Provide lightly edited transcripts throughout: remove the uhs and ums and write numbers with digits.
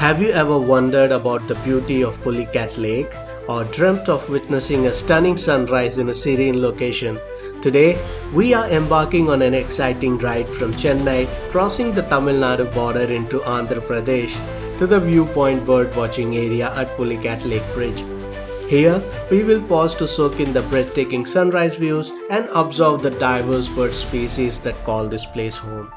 Have you ever wondered about the beauty of Pulicat Lake or dreamt of witnessing a stunning sunrise in a serene location? Today, we are embarking on an exciting ride from Chennai, crossing the Tamil Nadu border into Andhra Pradesh to the viewpoint bird-watching area at Pulicat Lake Bridge. Here, we will pause to soak in the breathtaking sunrise views and observe the diverse bird species that call this place home.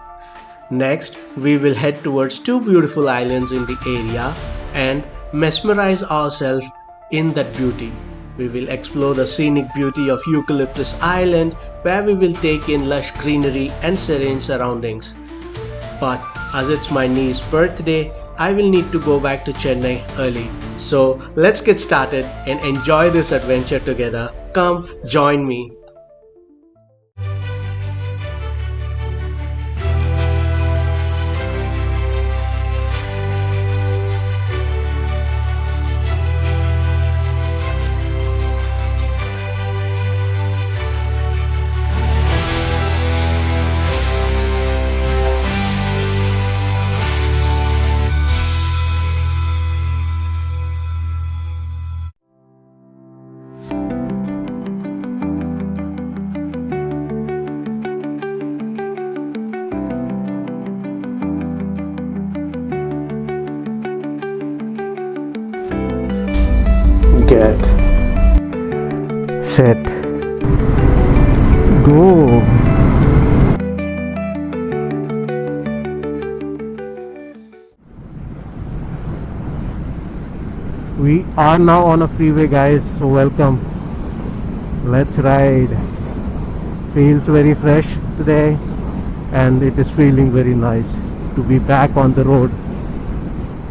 Next, we will head towards two beautiful islands in the area and mesmerize ourselves in that beauty. We will explore the scenic beauty of Eucalyptus Island, where we will take in lush greenery and serene surroundings. But as it's my niece's birthday, I will need to go back to Chennai early. So let's get started and enjoy this adventure together. Come join me. Get set, go. We are now on a freeway, guys, so welcome. Let's ride. Feels very fresh today and it is feeling very nice to be back on the road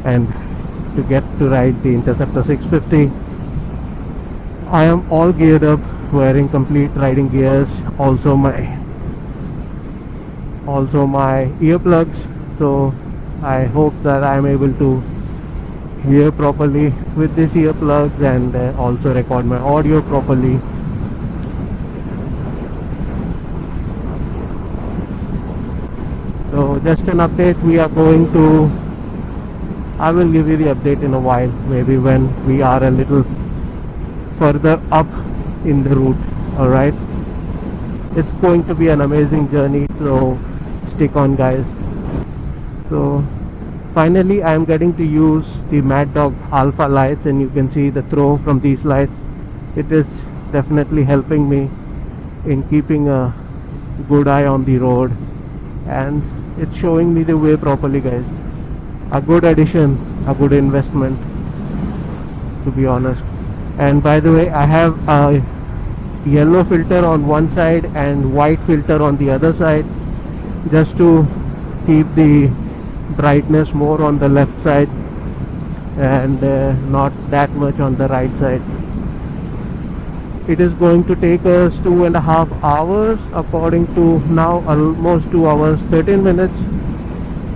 and to get to ride the Interceptor 650. I am all geared up, wearing complete riding gears, also my earplugs, so I hope that I am able to hear properly with these earplugs and also record my audio properly. So just an update, I will give you the update in a while, maybe when we are a little further up in the route. Alright, it's going to be an amazing journey, so stick on, guys. So finally I am getting to use the Mad Dog Alpha lights, and you can see the throw from these lights. It is definitely helping me in keeping a good eye on the road, and it's showing me the way properly, guys. A good addition, a good investment, to be honest. And by the way, I have a yellow filter on one side and white filter on the other side, just to keep the brightness more on the left side and not that much on the right side. It is going to take us 2.5 hours, according to now almost 2 hours 13 minutes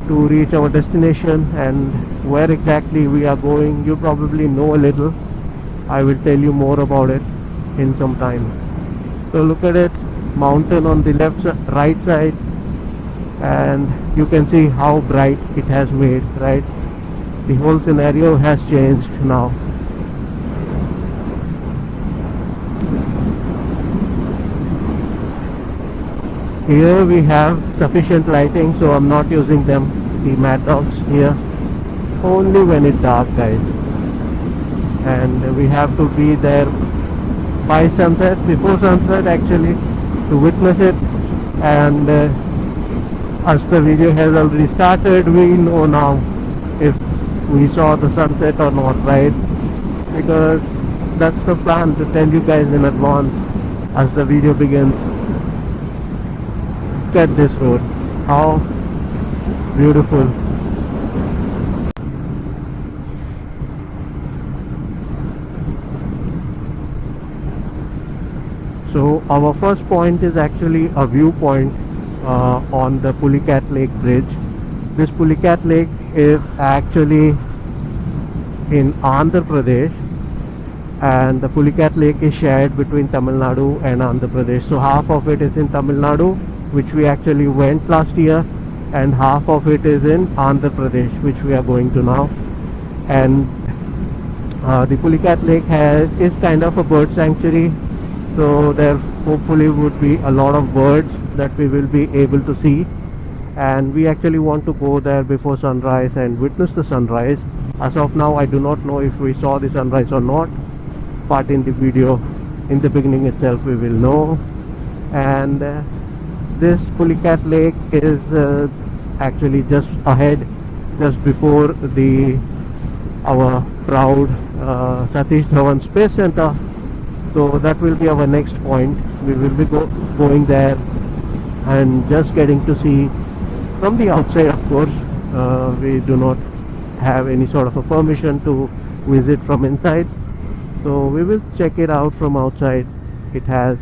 to reach our destination. And where exactly we are going, you probably know a little. I will tell you more about it in some time. So look at it, mountain on the right side, and you can see how bright it has made, right? The whole scenario has changed now. Here we have sufficient lighting, so I'm not using them, the Mad Dogs here, only when it's dark, guys. And we have to be there by sunset, before sunset actually, to witness it. And as the video has already started, we know now if we saw the sunset or not, right? Because that's the plan, to tell you guys in advance as the video begins. Look at this road, how beautiful. So our first point is actually a viewpoint on the Pulicat Lake Bridge. This Pulicat Lake is actually in Andhra Pradesh, and the Pulicat Lake is shared between Tamil Nadu and Andhra Pradesh. So half of it is in Tamil Nadu, which we actually went last year, and half of it is in Andhra Pradesh, which we are going to now. And the Pulicat Lake is kind of a bird sanctuary, so there hopefully would be a lot of birds that we will be able to see. And we actually want to go there before sunrise and witness the sunrise. As of now, I do not know if we saw the sunrise or not, but in the video in the beginning itself we will know. And this Pulicat Lake is actually just ahead, just before our proud Satish Dhawan Space Center. So that will be our next point. We will be going there and just getting to see from the outside. Of course, we do not have any sort of a permission to visit from inside, so we will check it out from outside. It has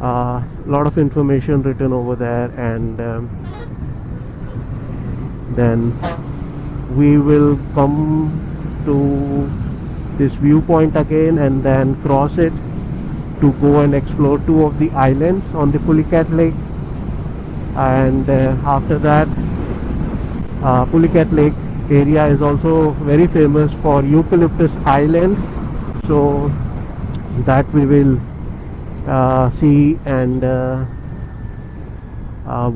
a lot of information written over there, and then we will come to this viewpoint again and then cross it to go and explore two of the islands on the Pulicat Lake. And after that, Pulicat Lake area is also very famous for Eucalyptus Island, so that we will see and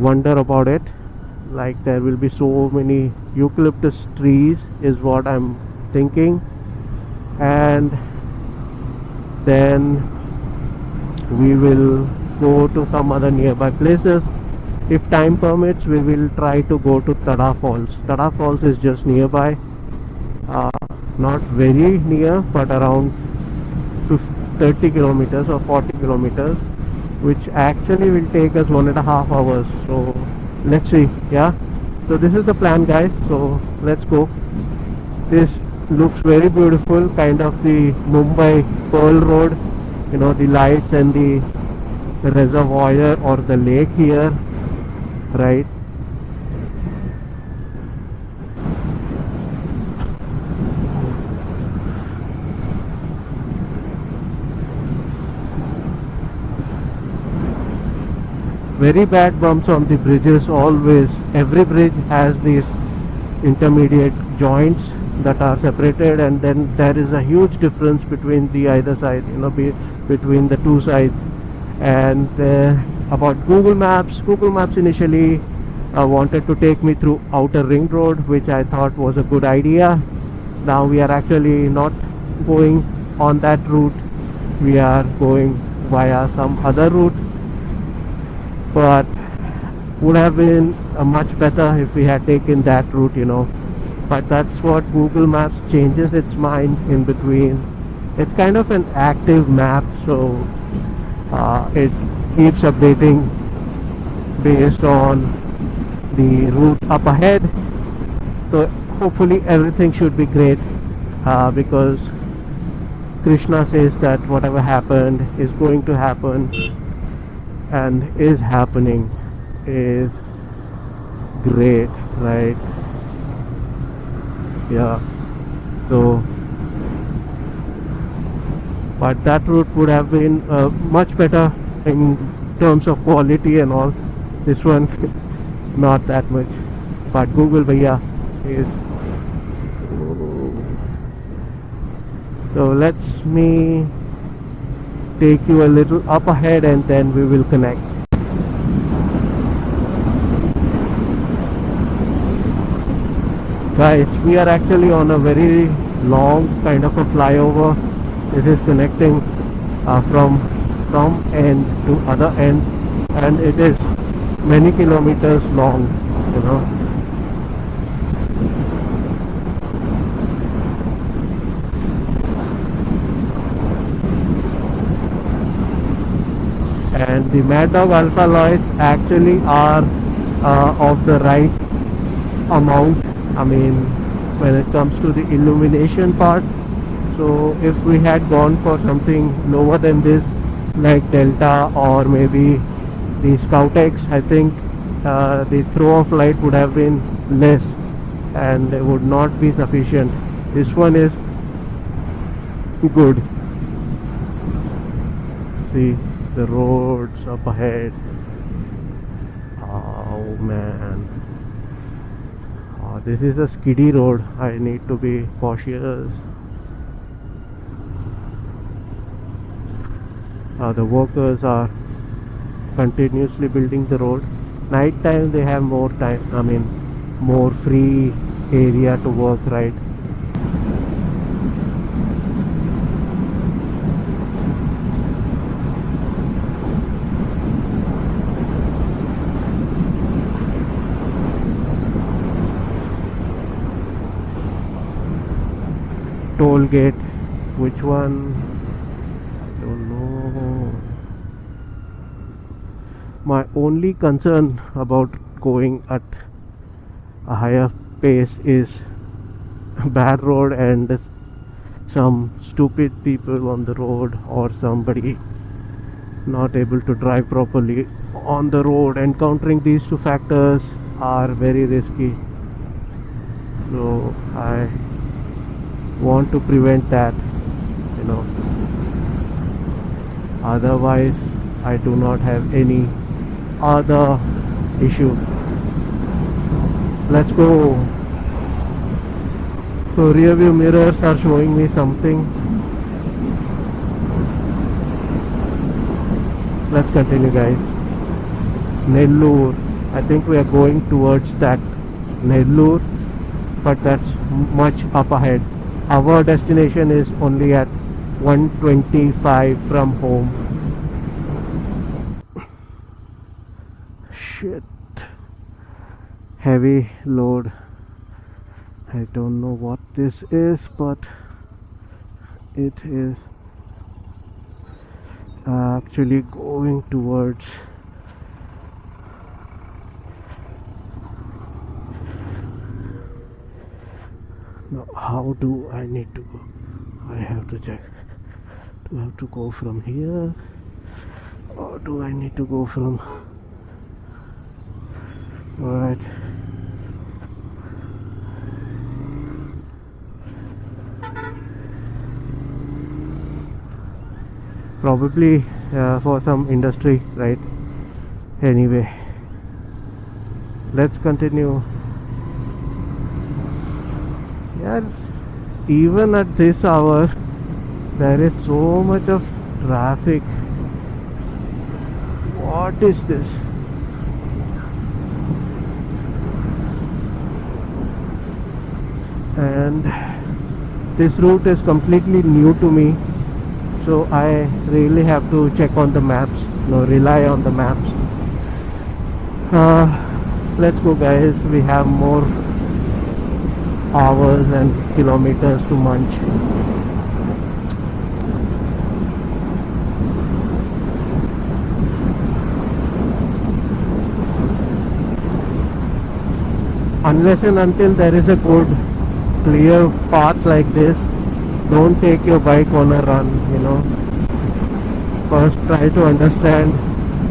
wonder about it. Like, there will be so many eucalyptus trees is what I'm thinking. And then we will go to some other nearby places. If time permits, we will try to go to Tada Falls. Tada Falls is just nearby, not very near, but around 30 kilometers or 40 kilometers, which actually will take us 1.5 hours. So let's see. Yeah, so this is the plan, guys, so let's go. This looks very beautiful, kind of the Mumbai Pearl Road, you know, the lights and the reservoir or the lake here, right? Very bad bumps on the bridges always. Every bridge has these intermediate joints that are separated, and then there is a huge difference between the either side, you know, between the two sides. And about Google Maps initially wanted to take me through Outer Ring Road, which I thought was a good idea. Now we are actually not going on that route, we are going via some other route, but would have been much better if we had taken that route, you know. But that's what Google Maps changes its mind in between. It's kind of an active map, so it keeps updating based on the route up ahead. So hopefully everything should be great, because Krishna says that whatever happened is going to happen and is happening is great, right? Yeah, so but that route would have been much better in terms of quality and all. This one not that much, but Google Bhaiya is. So let's me take you a little up ahead and then we will connect. Guys, we are actually on a very long kind of a flyover. This is connecting from end to other end, and it is many kilometers long, you know. And the Mad Dog Alpha lights actually are of the right amount, I mean, when it comes to the illumination part. So if we had gone for something lower than this, like Delta or maybe the Scout X, I think the throw of light would have been less and it would not be sufficient. This one is good. See the roads up ahead. Oh man, This is a skiddy road. I need to be cautious. The workers are continuously building the road. Night time they have more time, I mean more free area to work, right? Toll gate, which one? I don't know. My only concern about going at a higher pace is a bad road and some stupid people on the road, or somebody not able to drive properly on the road. Encountering these two factors are very risky, so I want to prevent that, you know. Otherwise I do not have any other issue. Let's go. So rear view mirrors are showing me something. Let's continue, guys. Nellore, I think we are going towards that Nellore, but that's much up ahead. Our destination is only at 125 from home. Shit. Heavy load. I don't know what this is, but it is actually going towards now. How do I need to go? I have to check. Do I have to go from here, or do I need to go from... Alright. Probably for some industry, right? Anyway, let's continue. Yeah, even at this hour there is so much of traffic. What is this? And this route is completely new to me, so I really have to check on the maps, rely on the maps. Let's go, guys. We have more hours and kilometers to munch. Unless and until there is a good clear path like this, don't take your bike on a run, First try to understand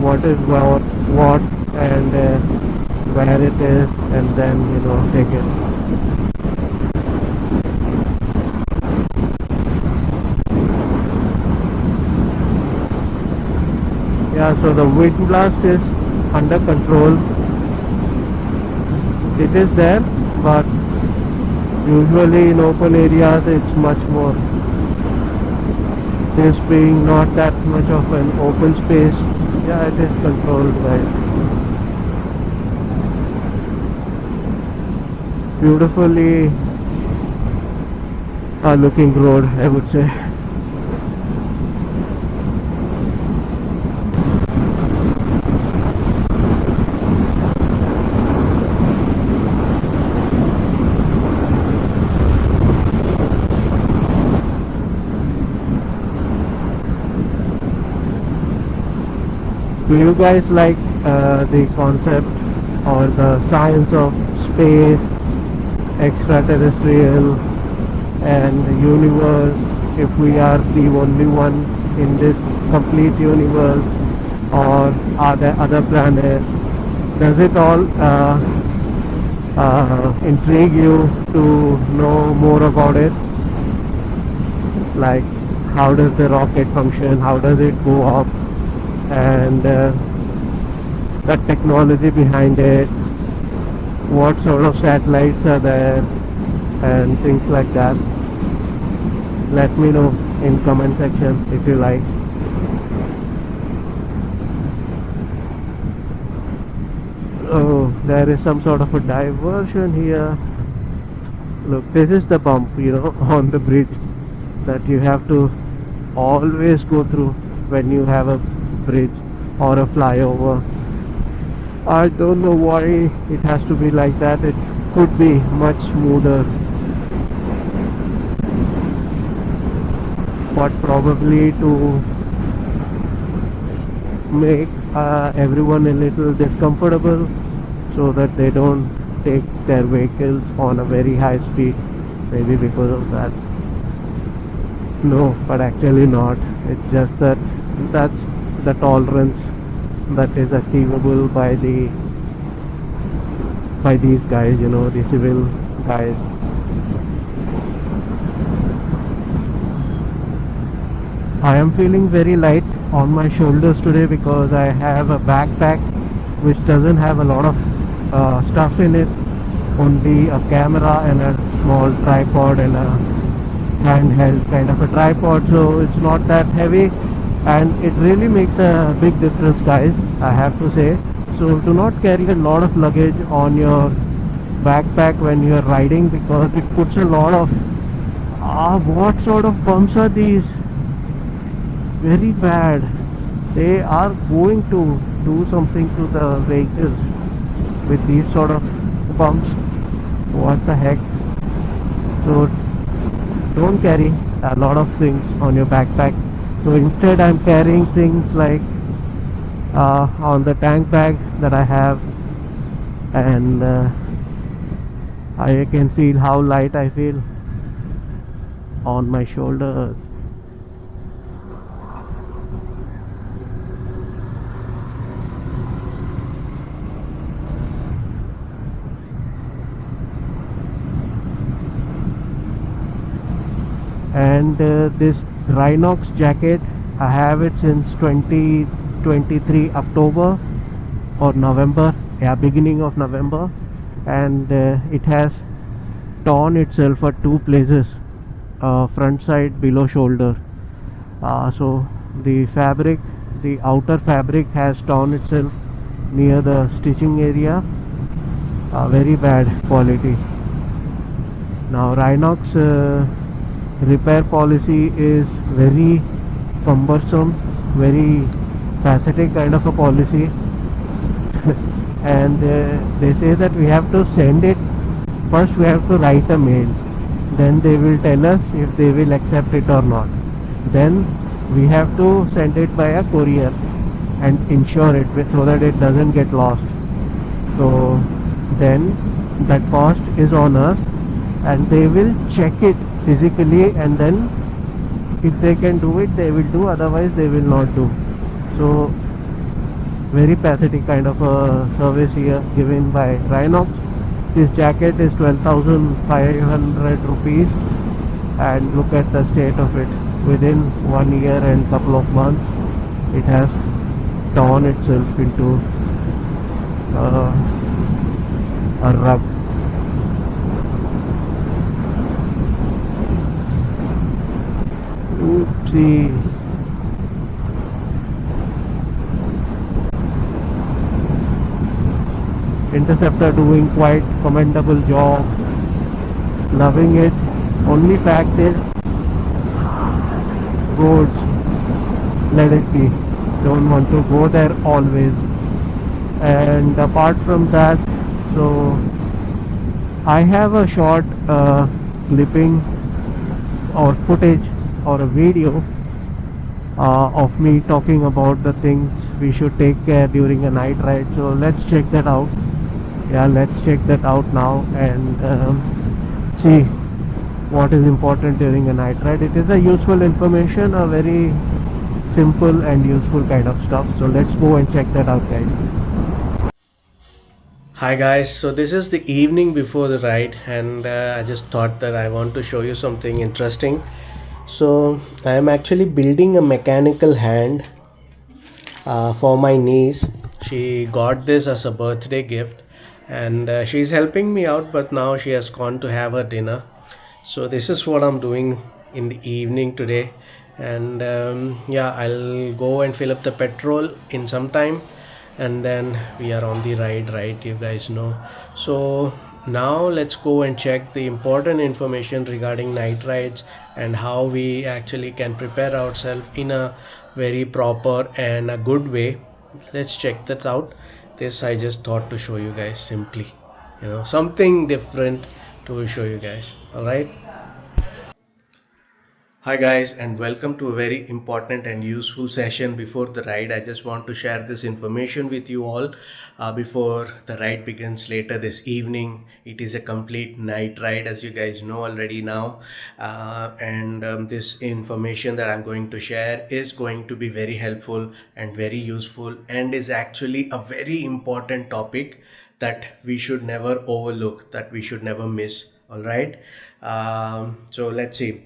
what is what and where it is, and then take it. Yeah, so the wind blast is under control. It is there, but usually in open areas it's much more. This being not that much of an open space, yeah, it is controlled, right? Beautifully looking road, I would say. Do you guys like the concept or the science of space, extraterrestrial and the universe? If we are the only one in this complete universe, or are there other planets? Does it all intrigue you to know more about it? Like, how does the rocket function? How does it go up? And the technology behind it, what sort of satellites are there and things like that. Let me know in comment section if you like. Oh, there is some sort of a diversion here. Look, this is the bump, on the bridge that you have to always go through when you have a bridge or a flyover. I don't know why it has to be like that. It could be much smoother, but probably to make everyone a little discomfortable so that they don't take their vehicles on a very high speed, maybe because of that. No, but actually not. It's just that that's the tolerance that is achievable by these guys, the civil guys. I am feeling very light on my shoulders today because I have a backpack which doesn't have a lot of stuff in it, only a camera and a small tripod and a handheld kind of a tripod, so it's not that heavy, and it really makes a big difference, guys, I have to say. So do not carry a lot of luggage on your backpack when you are riding, because it puts a lot of what sort of bumps are these? Very bad. They are going to do something to the vehicles with these sort of bumps. What the heck? So don't carry a lot of things on your backpack. So instead I'm carrying things like on the tank bag that I have, and I can feel how light I feel on my shoulders. And this Rhinox jacket, I have it since 2023 October or November, beginning of November, and it has torn itself at two places, front side, below shoulder. So the fabric, the outer fabric has torn itself near the stitching area. Very bad quality. Now Rhinox repair policy is very cumbersome, very pathetic kind of a policy. And they say that we have to send it, first we have to write a mail, then they will tell us if they will accept it or not, then we have to send it by a courier and insure it so that it doesn't get lost. So then that cost is on us, and they will check it physically, and then if they can do it they will do, otherwise they will not do. So very pathetic kind of a service here given by Rhinox. This jacket is 12,500 rupees, and look at the state of it. Within 1 year and couple of months it has torn itself into a rug. Oopsie. Interceptor doing quite commendable job. Loving it. Only fact is, roads, let it be. Don't want to go there always. And apart from that, so I have a short clipping or footage or a video of me talking about the things we should take care during a night ride. So let's check that out. Yeah, let's check that out now and see what is important during a night ride. It is a useful information, a very simple and useful kind of stuff. So let's go and check that out, guys. Hi guys, so this is the evening before the ride, and I just thought that I want to show you something interesting. So I am actually building a mechanical hand for my niece. She got this as a birthday gift, and she's helping me out, but now she has gone to have her dinner. So this is what I'm doing in the evening today, and yeah, I'll go and fill up the petrol in some time, and then we are on the ride, right? You guys know. So now let's go and check the important information regarding night rides and how we actually can prepare ourselves in a very proper and a good way. Let's check that out. This I just thought to show you guys, simply, something different to show you guys. All right. Hi guys, and welcome to a very important and useful session before the ride. I just want to share this information with you all before the ride begins later this evening. It is a complete night ride, as you guys know already now, and this information that I'm going to share is going to be very helpful and very useful, and is actually a very important topic that we should never overlook, that we should never miss. All right. So let's see.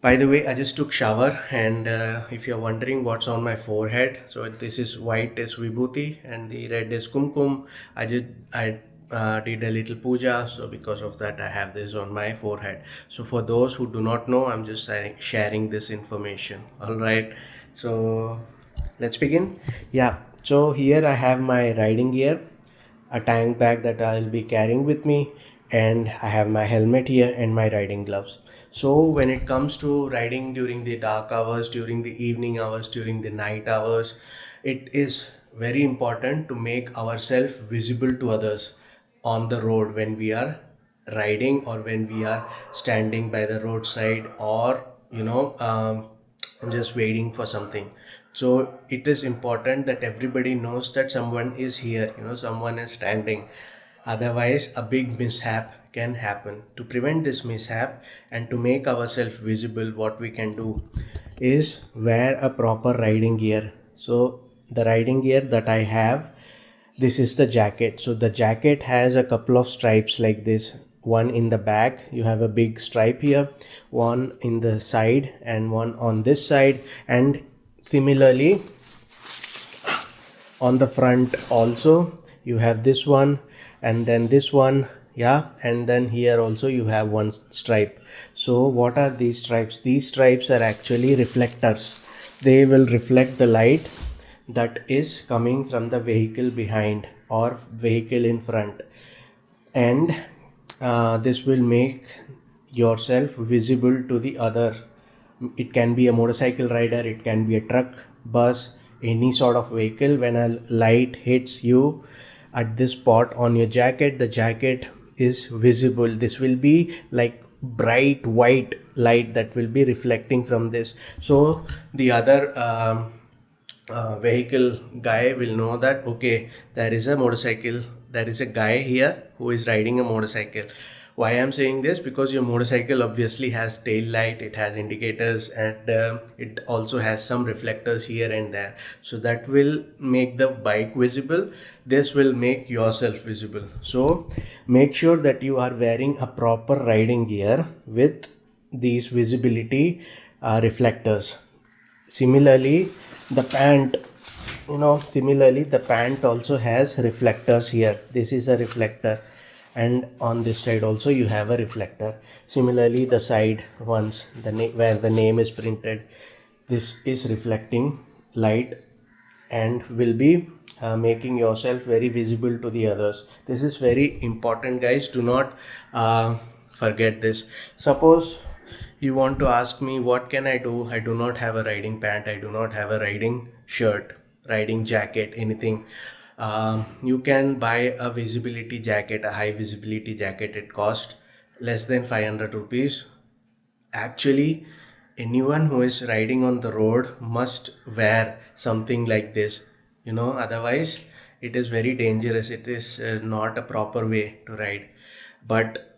By the way, I just took shower, and if you're wondering what's on my forehead, so this is white is vibhuti and the red is kumkum. I did a little puja, so because of that I have this on my forehead. So for those who do not know, I'm just sharing this information. All right. So let's begin. Yeah. So here I have my riding gear, a tank bag that I'll be carrying with me, and I have my helmet here and my riding gloves. So when it comes to riding during the dark hours, during the evening hours, during the night hours, it is very important to make ourselves visible to others on the road when we are riding, or when we are standing by the roadside, or just waiting for something. So it is important that everybody knows that someone is here, someone is standing. Otherwise a big mishap can happen. To prevent this mishap and to make ourselves visible, what we can do is wear a proper riding gear. So the riding gear that I have, this is the jacket. So the jacket has a couple of stripes like this. One in the back, you have a big stripe here, one in the side, and one on this side, and similarly on the front also you have this one, and then this one. Yeah, and then here also you have one stripe. So what are these stripes? These stripes are actually reflectors. They will reflect the light that is coming from the vehicle behind or vehicle in front, and this will make yourself visible to the other. It can be a motorcycle rider, it can be a truck, bus, any sort of vehicle. When a light hits you at this spot on your jacket, the jacket is visible. This will be like bright white light that will be reflecting from this. So the other vehicle guy will know that, okay, there is a motorcycle, there is a guy here who is riding a motorcycle. Why I'm saying this? Because your motorcycle obviously has tail light, it has indicators, and it also has some reflectors here and there. So that will make the bike visible. This will make yourself visible. So make sure that you are wearing a proper riding gear with these visibility reflectors. Similarly, the pant, the pant also has reflectors here. This is a reflector, and on this side also you have a reflector. Similarly, the side ones, where the name is printed, this is reflecting light and will be making yourself very visible to the others. This is very important, guys. Do not forget this. Suppose you want to ask me, what can I do? I do not have a riding pant, I do not have a riding shirt, riding jacket, anything. You can buy a visibility jacket, a high visibility jacket. It costs less than 500 rupees. Actually, anyone who is riding on the road must wear something like this, otherwise it is very dangerous. It is not a proper way to ride. But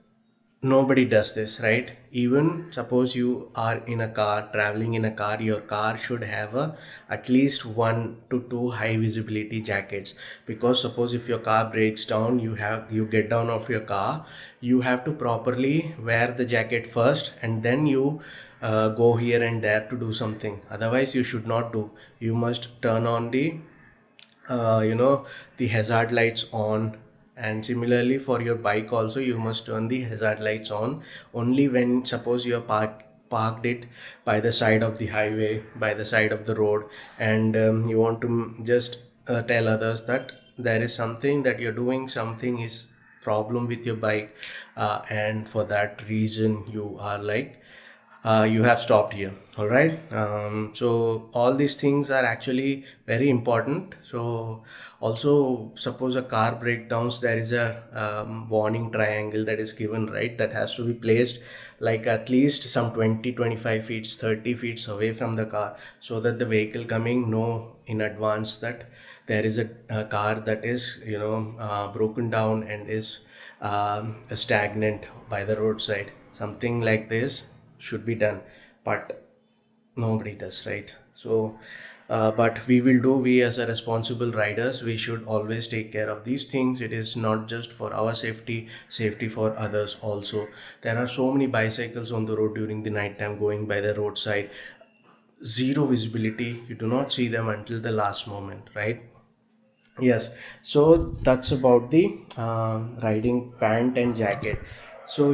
nobody does this, right? Even suppose you are in a car, traveling in a car, your car should have at least 1 to 2 high visibility jackets. Because suppose if your car breaks down, you get down off your car, you have to properly wear the jacket first, and then you go here and there to do something. Otherwise you should not do. You must turn on the the hazard lights on, And similarly for your bike also, you must turn the hazard lights on only when, suppose you are parked it by the side of the highway, by the side of the road, and you want to just tell others that there is something that you're doing, something is problem with your bike, and for that reason you are like you have stopped here. All right. So all these things are actually very important. So also, suppose a car breakdowns, there is a warning triangle that is given, right, that has to be placed like at least some 20-25 feet, 30 feet away from the car, so that the vehicle coming know in advance that there is a car that is, broken down and is stagnant by the roadside. Something like this should be done, but nobody does, right? So but we will do, we as a responsible riders, we should always take care of these things. It is not just for our safety, safety for others also. There are so many bicycles on the road during the night time going by the roadside, zero visibility, you do not see them until the last moment, right? Yes, so that's about the riding pant and jacket. So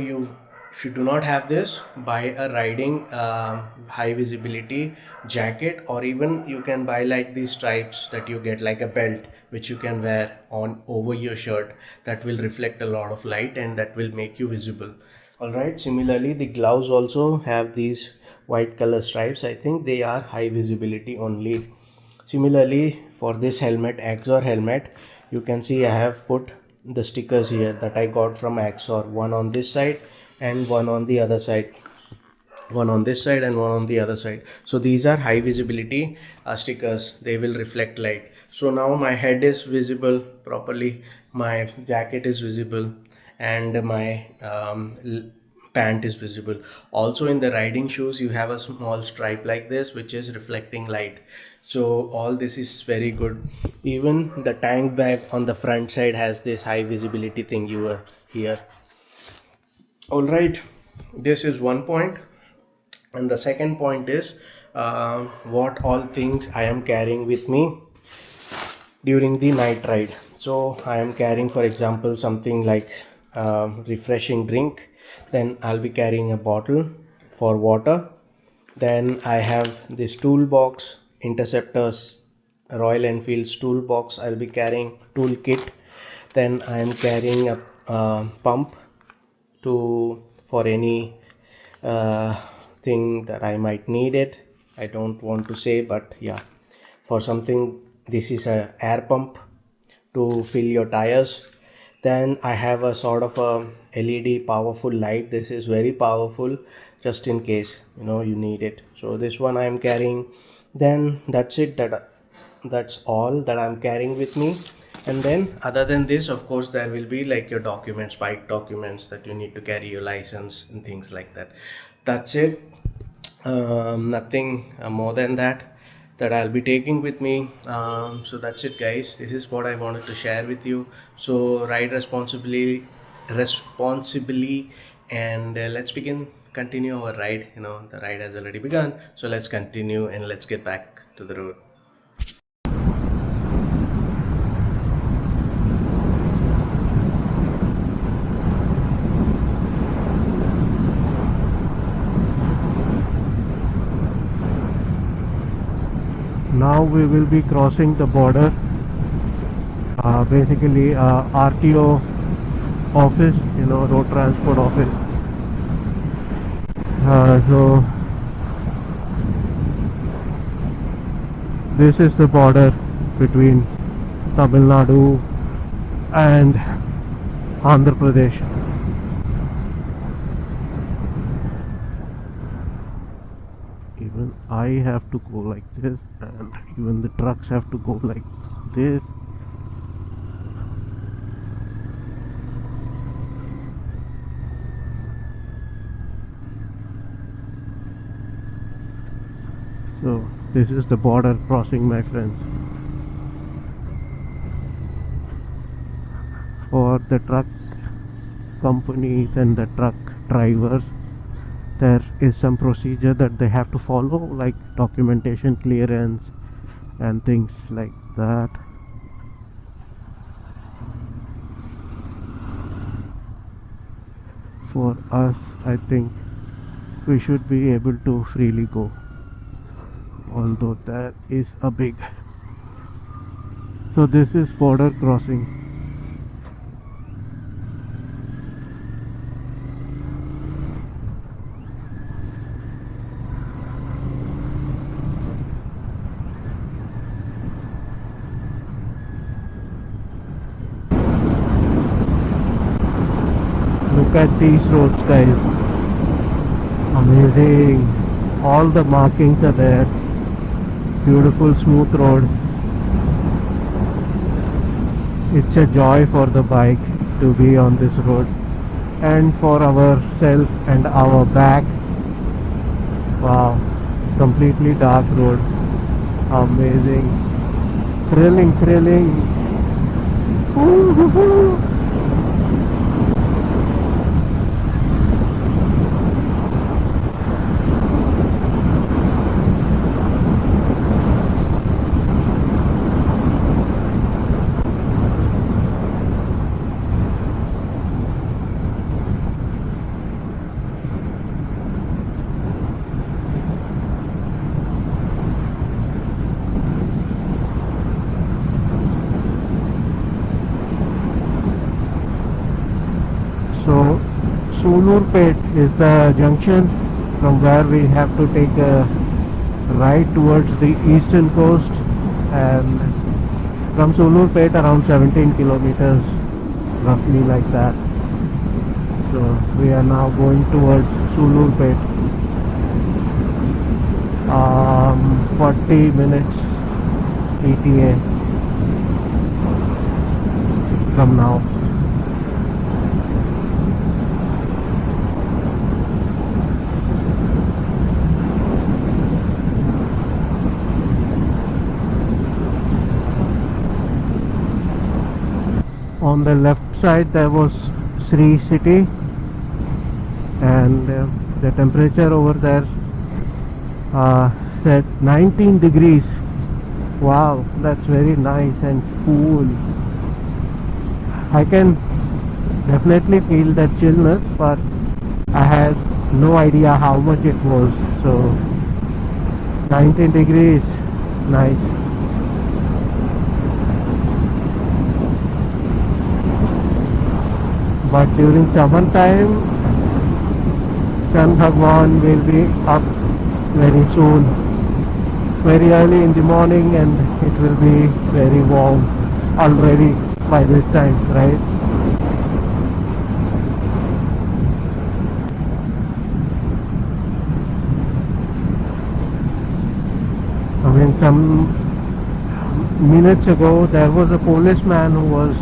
if you do not have this, buy a riding high visibility jacket, or even you can buy like these stripes that you get like a belt, which you can wear on over your shirt, that will reflect a lot of light and that will make you visible. All right. Similarly, the gloves also have these white color stripes. I think they are high visibility only. Similarly, for this helmet, Axor helmet, you can see I have put the stickers here that I got from Axor, one on this side and one on the other side, one on this side and one on the other side. So these are high visibility stickers, they will reflect light. So now my head is visible properly, my jacket is visible, and my pant is visible. Also in the riding shoes you have a small stripe like this which is reflecting light. So all this is very good. Even the tank bag on the front side has this high visibility thing you are here. All right, this is one point. And the second point is what all things I am carrying with me during the night ride. So I am carrying, for example, something like refreshing drink, then I'll be carrying a bottle for water, then I have this toolbox, Interceptors Royal Enfield's toolbox I'll be carrying, toolkit. Then I am carrying a pump to for any uh, thing that I might need it. I don't want to say, but yeah, for something, this is a air pump to fill your tires. Then I have a sort of a LED powerful light. This is very powerful, just in case you need it. So this one I am carrying. Then that's it. That's all that I'm carrying with me. And then other than this, of course, there will be like your documents, bike documents, that you need to carry, your license and things like that. That's it. Nothing more than that I'll be taking with me. So that's it, guys. This is what I wanted to share with you. So ride responsibly, and let's continue our ride. The ride has already begun, so let's continue and let's get back to the road. Now we will be crossing the border, basically RTO office, road transport office. So this is the border between Tamil Nadu and Andhra Pradesh. Even I have to go like this, and even the trucks have to go like this. So this is the border crossing, my friends. For the truck companies and the truck drivers, there is some procedure that they have to follow, like documentation clearance and things like that. for us, I think we should be able to freely go, although there is a big. So this is border crossing. Look at these roads, guys. Amazing. All the markings are there. Beautiful smooth road. It's a joy for the bike to be on this road, and for ourselves and our back. Wow, completely dark road. Amazing. Thrilling, thrilling. Ooh. So Sulurpet is the junction from where we have to take a ride towards the eastern coast, and from Sulurpet around 17 kilometers, roughly like that. So we are now going towards Sulurpet. 40 minutes ETA from now. On the left side there was Sri city, and the temperature over there said 19 degrees. Wow, that's very nice and cool. I can definitely feel that chillness, but I had no idea how much it was. So 19 degrees, nice. But during summer time, Sun Bhagwan will be up very soon, very early in the morning, and it will be very warm already by this time, right? I mean, some minutes ago there was a policeman who was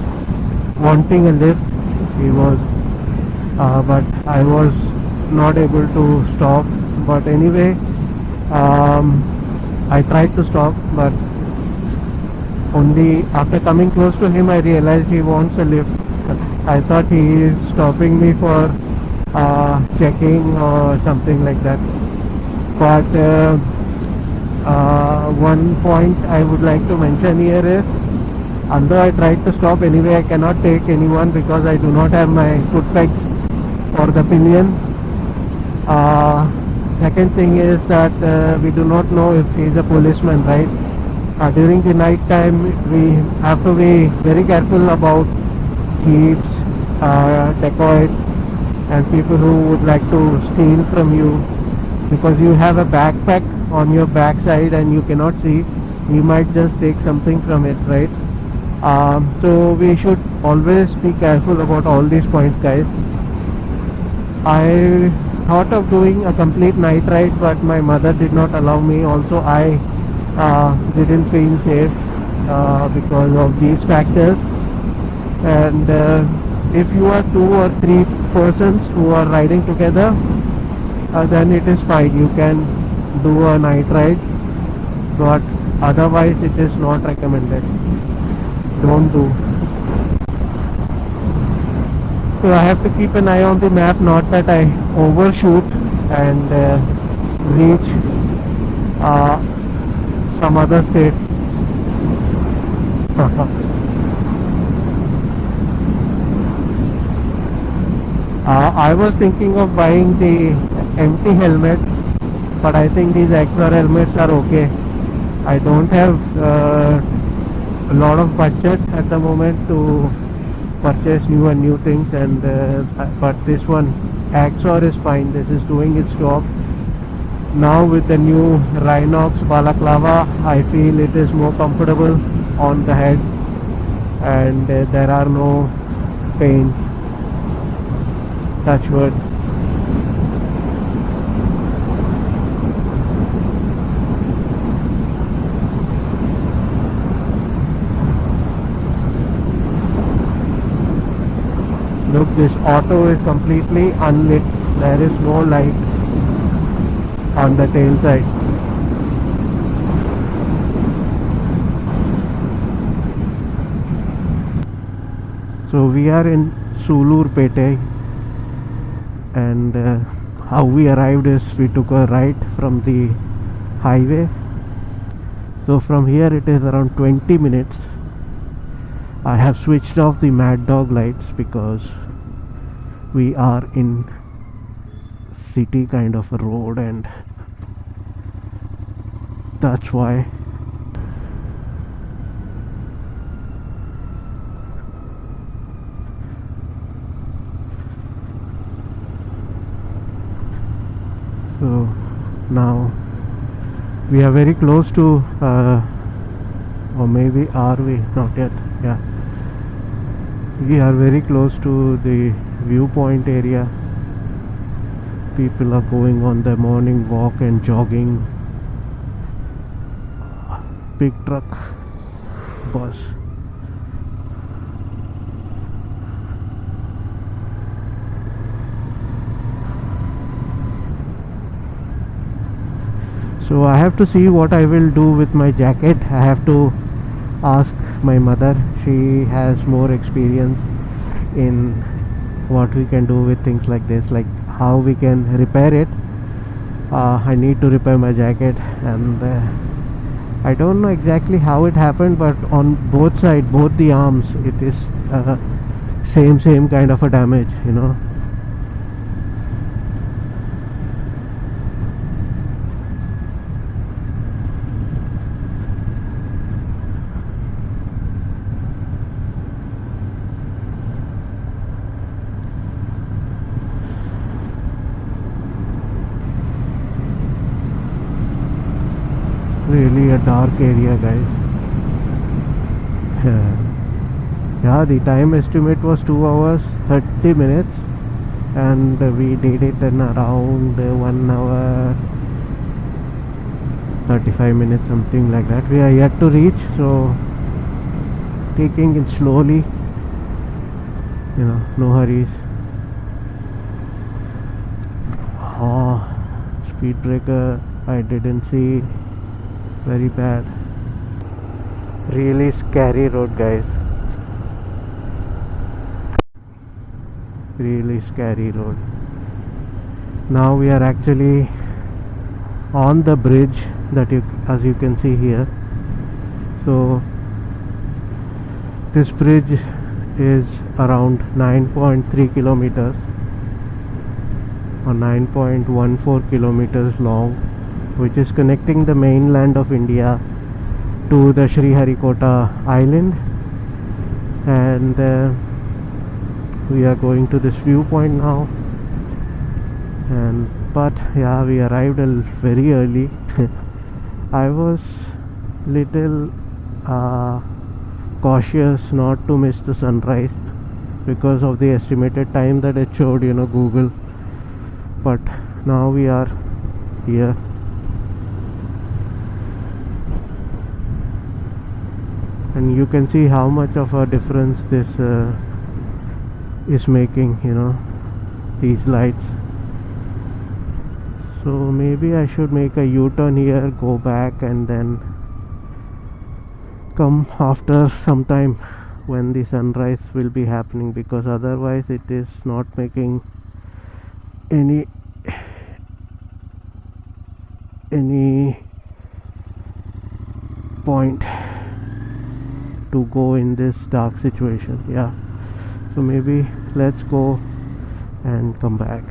wanting a lift. He was, but I was not able to stop. But anyway, I tried to stop, but only after coming close to him I realized he wants a lift. I thought he is stopping me for checking or something like that. But one point I would like to mention here is, although I tried to stop, anyway I cannot take anyone because I do not have my foot pegs for the pillion. Second thing is that we do not know if he is a policeman, right? During the night time we have to be very careful about thieves, dacoits, and people who would like to steal from you, because you have a backpack on your backside and you cannot see. You might just take something from it, right? So we should always be careful about all these points, guys. I thought of doing a complete night ride, but my mother did not allow me. Also, I didn't feel safe because of these factors. And if you are 2 or 3 persons who are riding together, then it is fine. You can do a night ride, but otherwise it is not recommended. Don't do. So I have to keep an eye on the map, not that I overshoot and reach some other state. I was thinking of buying the empty helmet, but I think these XR helmets are okay. I don't have a lot of budget at the moment to purchase new things, and but this one Axor is fine. This is doing its job. Now with the new Rhinox balaclava, I feel it is more comfortable on the head, and there are no pains. Touch wood. Look, this auto is completely unlit. There is no light on the tail side. So we are in Sulurpete, and how we arrived is we took a right from the highway. So from here it is around 20 minutes. I have switched off the mad dog lights because we are in city kind of a road, and that's why. So now we are very close to or maybe are we not yet? Yeah, we are very close to the viewpoint area. People are going on their morning walk and jogging. Big truck, bus. So I have to see what I will do with my jacket. I have to ask my mother. She has more experience in what we can do with things like this, like how we can repair it. I need to repair my jacket, and I don't know exactly how it happened, but on both sides, both the arms, it is same kind of a damage, you know. Really a dark area, guys. Yeah, the time estimate was 2 hours 30 minutes, and we did it in around 1 hour 35 minutes, something like that. We are yet to reach, so taking it slowly, you know, no hurries. Oh, speed breaker I didn't see. Very bad. Really scary road, guys. Really scary road. Now we are actually on the bridge that as you can see here. So this bridge is around 9.3 kilometers or 9.14 kilometers long, which is connecting the mainland of India to the Sriharikota Island, and we are going to this viewpoint now. And but yeah, we arrived very early. I was little cautious not to miss the sunrise because of the estimated time that it showed, you know, Google. But now we are here. And you can see how much of a difference this is making, you know, these lights. So maybe I should make a U-turn here, go back, and then come after some time when the sunrise will be happening, because otherwise it is not making any point to go in this dark situation. Yeah, so maybe let's go and come back.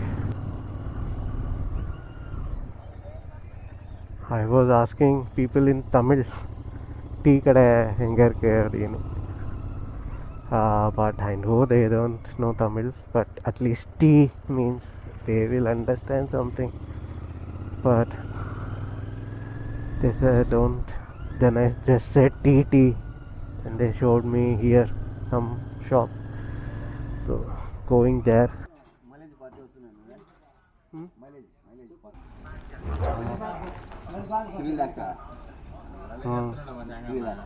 I was asking people in Tamil, tea kada hengar ke, but I know they don't know Tamil, but at least tea means they will understand something. But they said don't. Then I just said tea, and they showed me here some shop. So going there. Hmm? 3 lakhs. 3 lakhs.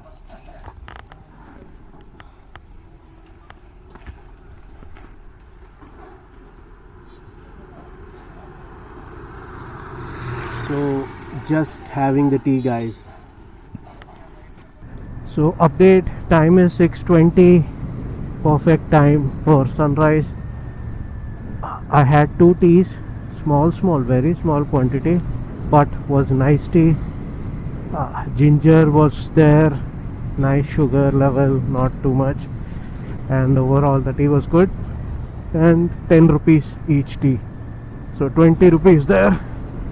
So just having the tea, guys. So update time is 6:20, perfect time for sunrise. I had 2 teas, small, very small quantity, but was nice tea. Ginger was there, nice sugar level, not too much, and overall the tea was good. And 10 rupees each tea, so 20 rupees there.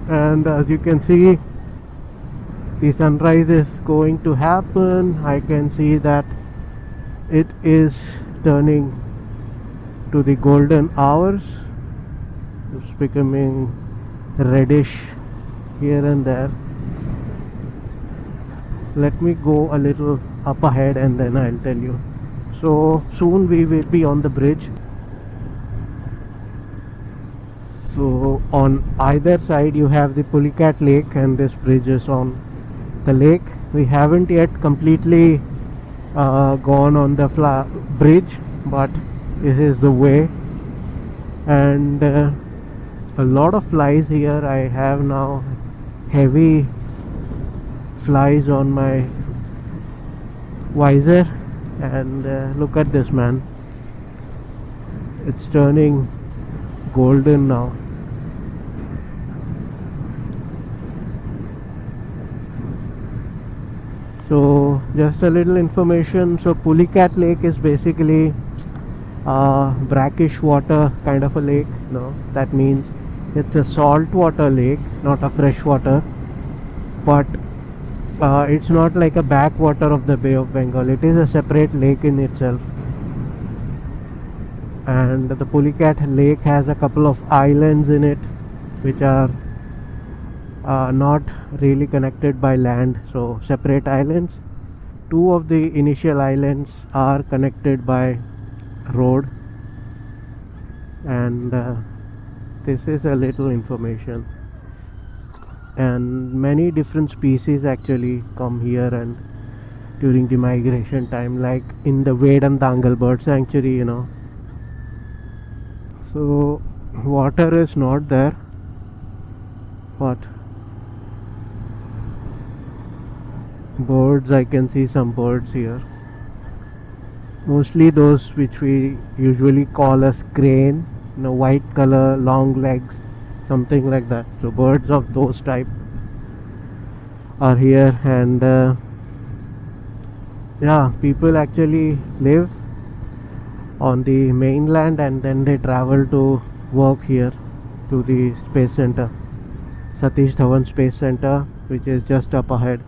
And as you can see, the sunrise is going to happen. I can see that it is turning to the golden hours. It's becoming reddish here and there. Let me go a little up ahead and then I'll tell you. So soon we will be on the bridge. So on either side you have the Pulicat Lake, and this bridge is on the lake. We haven't yet completely gone on the bridge, but this is the way. And a lot of flies here. I have now heavy flies on my visor, and look at this, man. It's turning golden now. So just a little information. So Pulicat Lake is basically brackish water kind of a lake. That means it's a saltwater lake, not a freshwater. But it's not like a backwater of the Bay of Bengal. It is a separate lake in itself. And the Pulicat Lake has a couple of islands in it, which are not really connected by land, so separate islands. 2 of the initial islands are connected by road, and this is a little information. And many different species actually come here and during the migration time, like in the Vedantangal bird sanctuary, So water is not there, but birds, I can see some birds here, mostly those which we usually call as crane, white color, long legs, something like that. So birds of those type are here. And yeah, people actually live on the mainland and then they travel to work here to the space center, Satish Dhawan Space Center, which is just up ahead.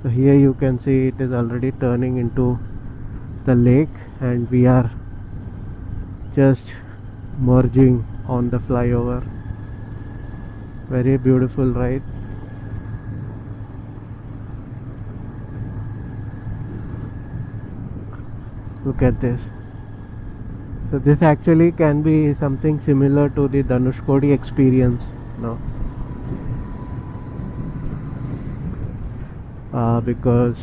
So here you can see it is already turning into the lake, and we are just merging on the flyover. Very beautiful, right? Look at this. So this actually can be something similar to the Dhanushkodi experience, because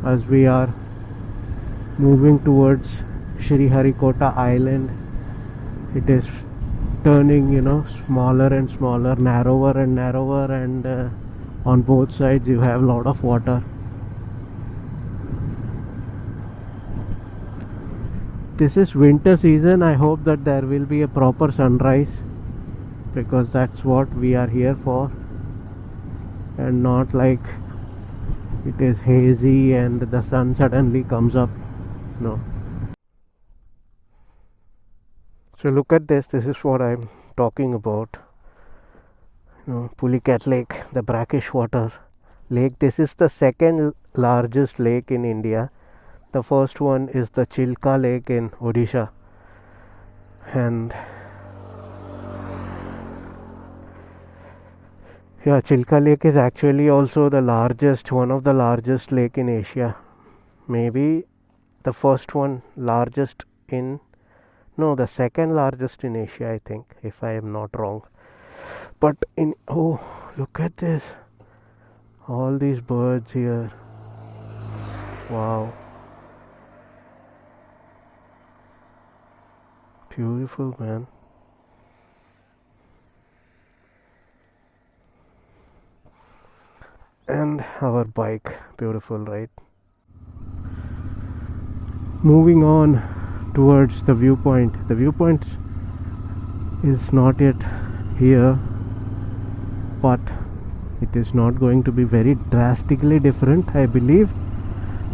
as we are moving towards Sriharikota Island, it is turning, smaller and smaller, narrower and narrower, and on both sides you have a lot of water. This is winter season. I hope that there will be a proper sunrise, because that's what we are here for, and not like it is hazy and the sun suddenly comes up. No. So look at this. This is what I'm talking about. Pulicat Lake, the brackish water lake. This is the second largest lake in India. The first one is the Chilka Lake in Odisha, and yeah, Chilka Lake is actually also the largest, one of the largest lake in Asia. Maybe the first one largest in, no, the second largest in Asia, I think, if I am not wrong. But oh, look at this, all these birds here. Wow, beautiful, man. And our bike, beautiful, right? Moving on towards the viewpoint. The viewpoint is not yet here, but it is not going to be very drastically different, I believe.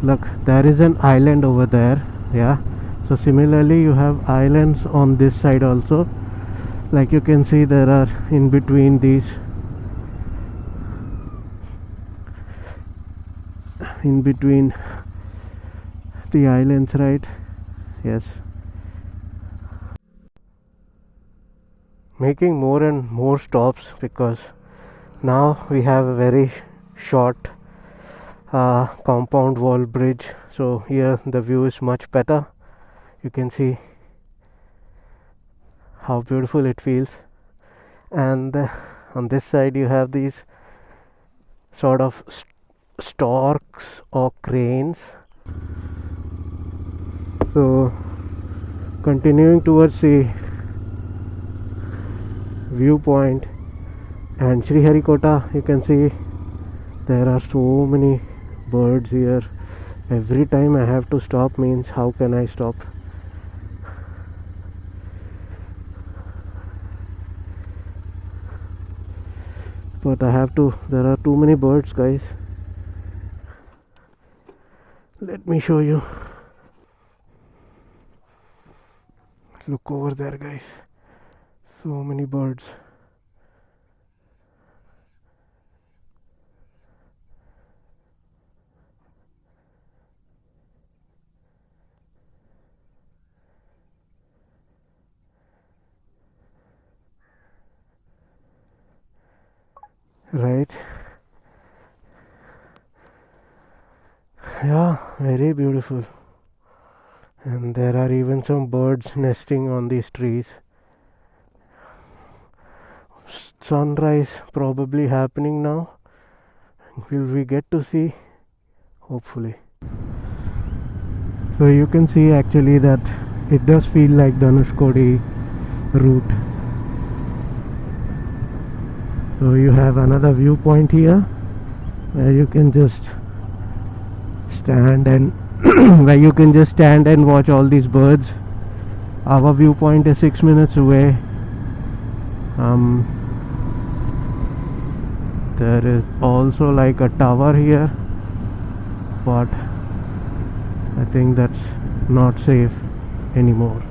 Look, there is an island over there. Yeah, so similarly you have islands on this side also. Like you can see, there are in between these, in between the islands, right? Yes, making more and more stops because now we have a very short compound wall bridge, so here the view is much better. You can see how beautiful it feels. And on this side you have these sort of storks or cranes. So continuing towards the viewpoint and Sriharikota, you can see there are so many birds here. Every time I have to stop means how can I stop? But I have to, there are too many birds, guys. Let me show you. Look over there, guys. So many birds. Right? Yeah, very beautiful. And there are even some birds nesting on these trees. Sunrise probably happening now. Will we get to see? Hopefully. So you can see actually that it does feel like Dhanushkodi route. So you have another viewpoint here where you can just stand and where you can just stand and watch all these birds. Our viewpoint is 6 minutes away. There is also like a tower here, but I think that's not safe anymore.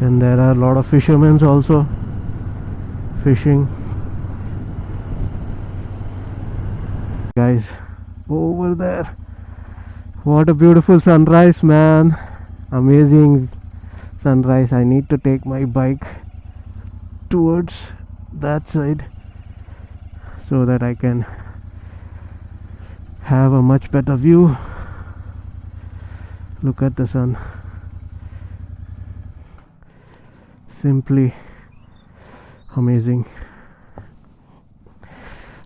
And there are a lot of fishermen also fishing. Guys, over there, what a beautiful sunrise, man. Amazing sunrise. I need to take my bike towards that side so that I can have a much better view. Look at the sun. Simply amazing.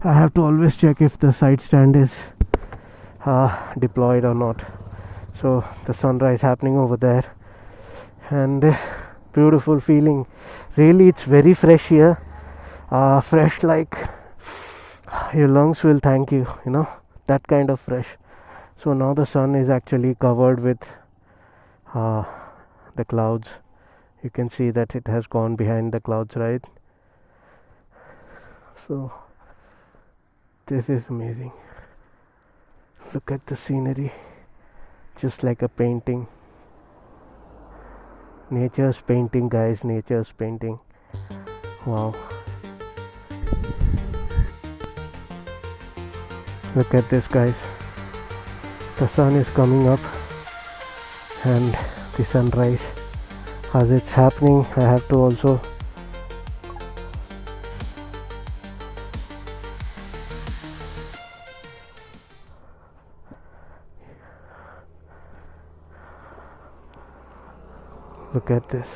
I have to always check if the side stand is deployed or not. So the sunrise happening over there, and beautiful feeling. Really, it's very fresh here. Fresh like your lungs will thank you, you know, that kind of fresh. So now the sun is actually covered with the clouds. You can see that it has gone behind the clouds, right? So this is amazing. Look at the scenery, just like a painting. Nature's painting, guys, nature's painting. Wow. Look at this, guys. The sun is coming up and the sunrise. As it's happening, I have to also look at this.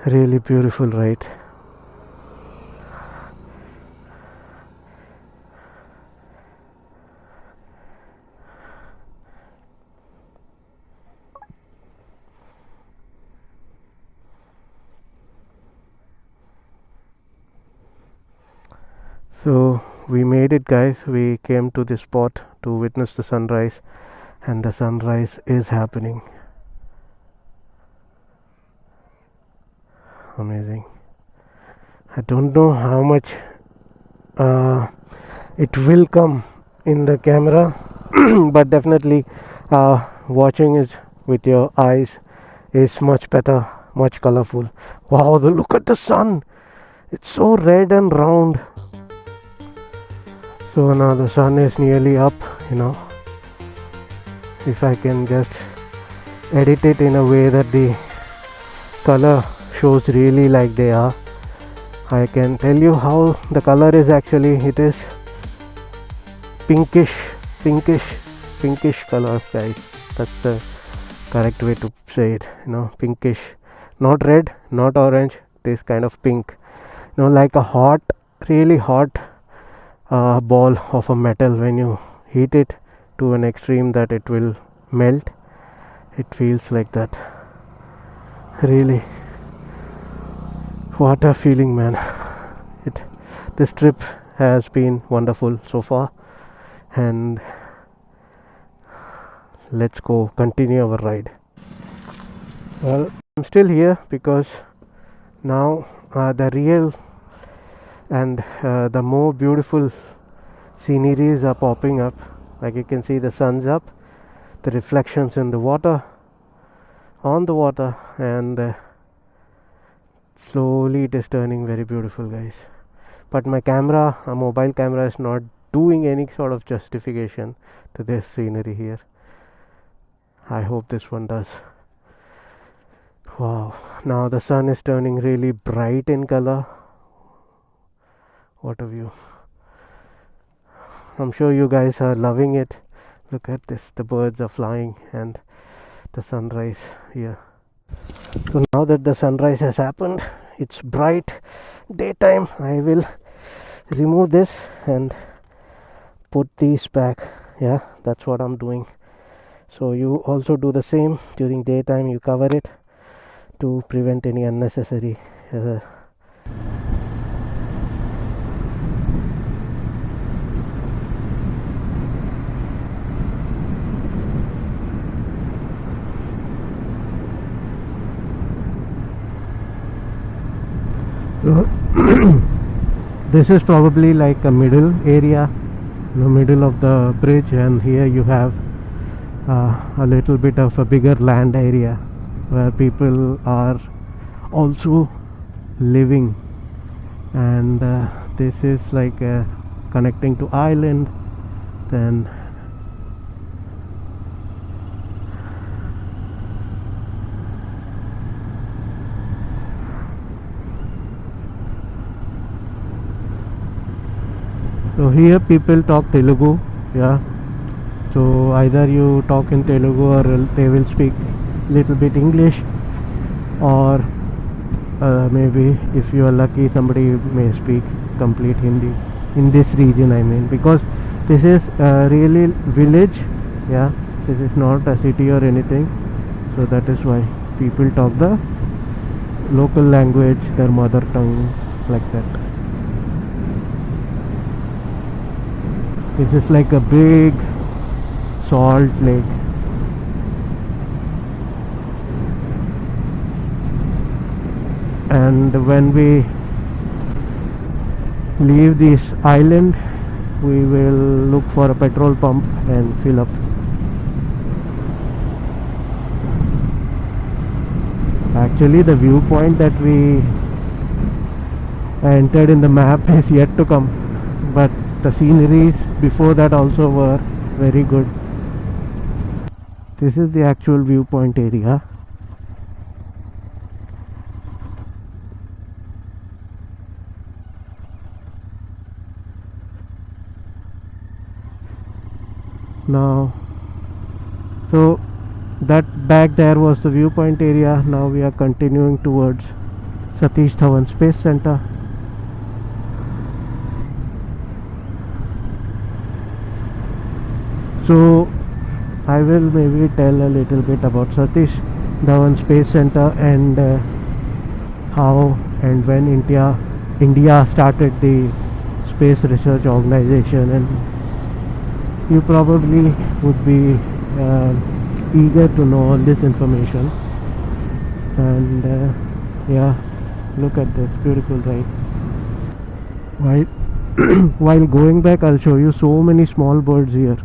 Really beautiful, right? So we made it, guys. We came to this spot to witness the sunrise, and the sunrise is happening. Amazing. I don't know how much it will come in the camera but definitely watching it with your eyes is much better, much colorful. Wow, look at the sun. It's so red and round. So now the sun is nearly up, if I can just edit it in a way that the color shows really like they are. I can tell you how the color is actually. It is pinkish color, guys. That's the correct way to say it, pinkish, not red, not orange. It is kind of pink, like a really hot ball of a metal. When you heat it to an extreme that it will melt, it feels like that. Really, what a feeling, man. This trip has been wonderful so far, and let's go continue our ride. Well, I'm still here because now the real and the more beautiful sceneries are popping up. Like you can see, the sun's up, the reflections in the water, on the water, and slowly it is turning very beautiful, guys. But my camera, a mobile camera, is not doing any sort of justification to this scenery here. I hope this one does. Wow, now the sun is turning really bright in color. What a view. I'm sure you guys are loving it. Look at this, the birds are flying and the sunrise here. So now that the sunrise has happened, it's bright daytime, I will remove this and put these back. Yeah, that's what I'm doing. So you also do the same. During daytime you cover it to prevent any unnecessary this is probably like a middle area, in the middle of the bridge, and here you have a little bit of a bigger land area where people are also living, and this is like connecting to island. Then so here people talk Telugu, yeah. So either you talk in Telugu or they will speak little bit English, or maybe if you are lucky somebody may speak complete Hindi in this region. I mean, because this is really village, yeah. This is not a city or anything, so that is why people talk the local language, their mother tongue, like that. This is like a big salt lake. And when we leave this island, we will look for a petrol pump and fill up. Actually, the viewpoint that we entered in the map is yet to come, but the sceneries before that also were very good. This is the actual viewpoint area. Now, so that back there was the viewpoint area. Now we are continuing towards Satish Dhawan Space Center. So I will maybe tell a little bit about Satish Dhawan Space Center and how and when India started the space research organization, and you probably would be eager to know all this information. And yeah, look at this, beautiful, right? While going back, I'll show you so many small birds here.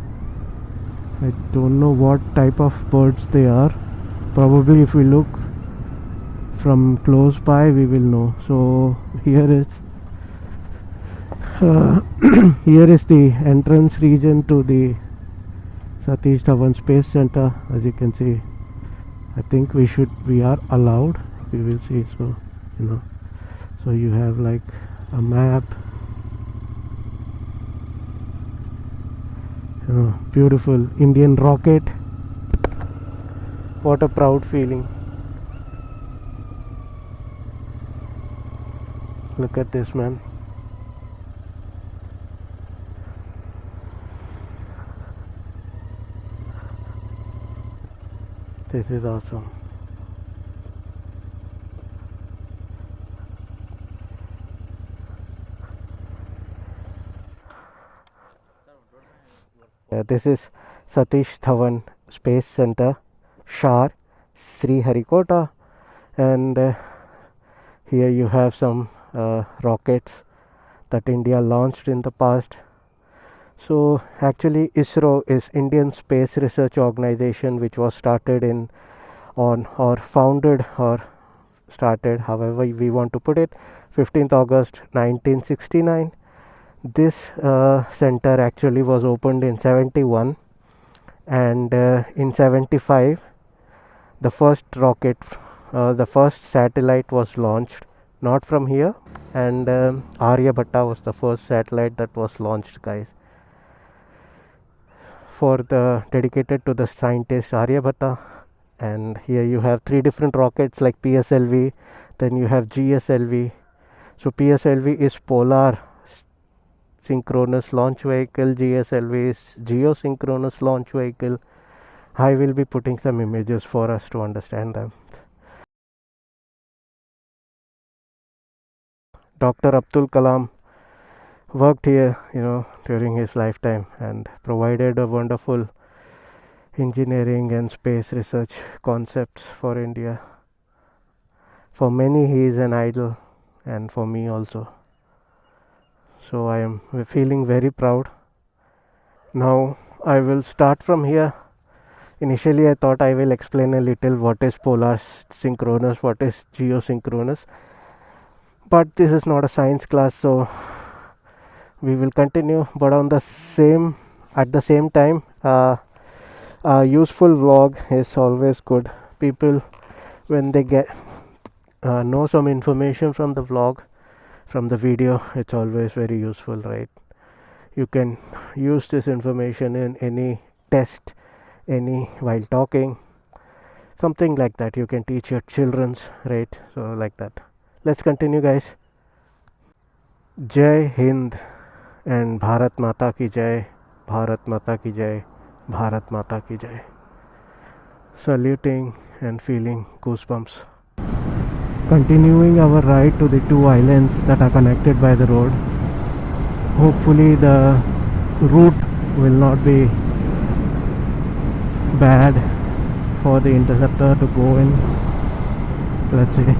I don't know what type of birds they are. Probably if we look from close by we will know. So here is here is the entrance region to the Satish Dhawan Space Center. As you can see, I think we are allowed, we will see. So so you have like a map. Beautiful Indian rocket. What a proud feeling. Look at this, man. This is awesome. This is Satish Dhawan Space Center, Shar, Sriharikota, and here you have some rockets that India launched in the past. So actually ISRO is Indian Space Research Organization, which was started started, however we want to put it, 15th August 1969. This center actually was opened in 71, and in 75 the first rocket, the first satellite was launched, not from here, and Aryabhatta was the first satellite that was launched, guys, dedicated to the scientist Aryabhatta. And here you have three different rockets like PSLV, then you have GSLV. So PSLV is Polar Synchronous Launch Vehicle, GSLV is Geosynchronous Launch Vehicle. I will be putting some images for us to understand them. Dr. Abdul Kalam worked here, during his lifetime and provided a wonderful engineering and space research concepts for India. For many he is an idol, and for me also. So I am feeling very proud. Now I will start from here. Initially I thought I will explain a little what is polar synchronous, what is geosynchronous, but this is not a science class, so we will continue. But at the same time, a useful vlog is always good. People, when they get know some information from the vlog, from the video, it's always very useful, right? You can use this information in any test, while talking, something like that. You can teach your children's, right? So like that. Let's continue, guys. Jai Hind and Bharat Mata ki Jai, Bharat Mata ki Jai, Bharat Mata ki Jai. Saluting and feeling goosebumps. Continuing our ride to the two islands that are connected by the road. Hopefully the route will not be bad for the Interceptor to go in. Let's see.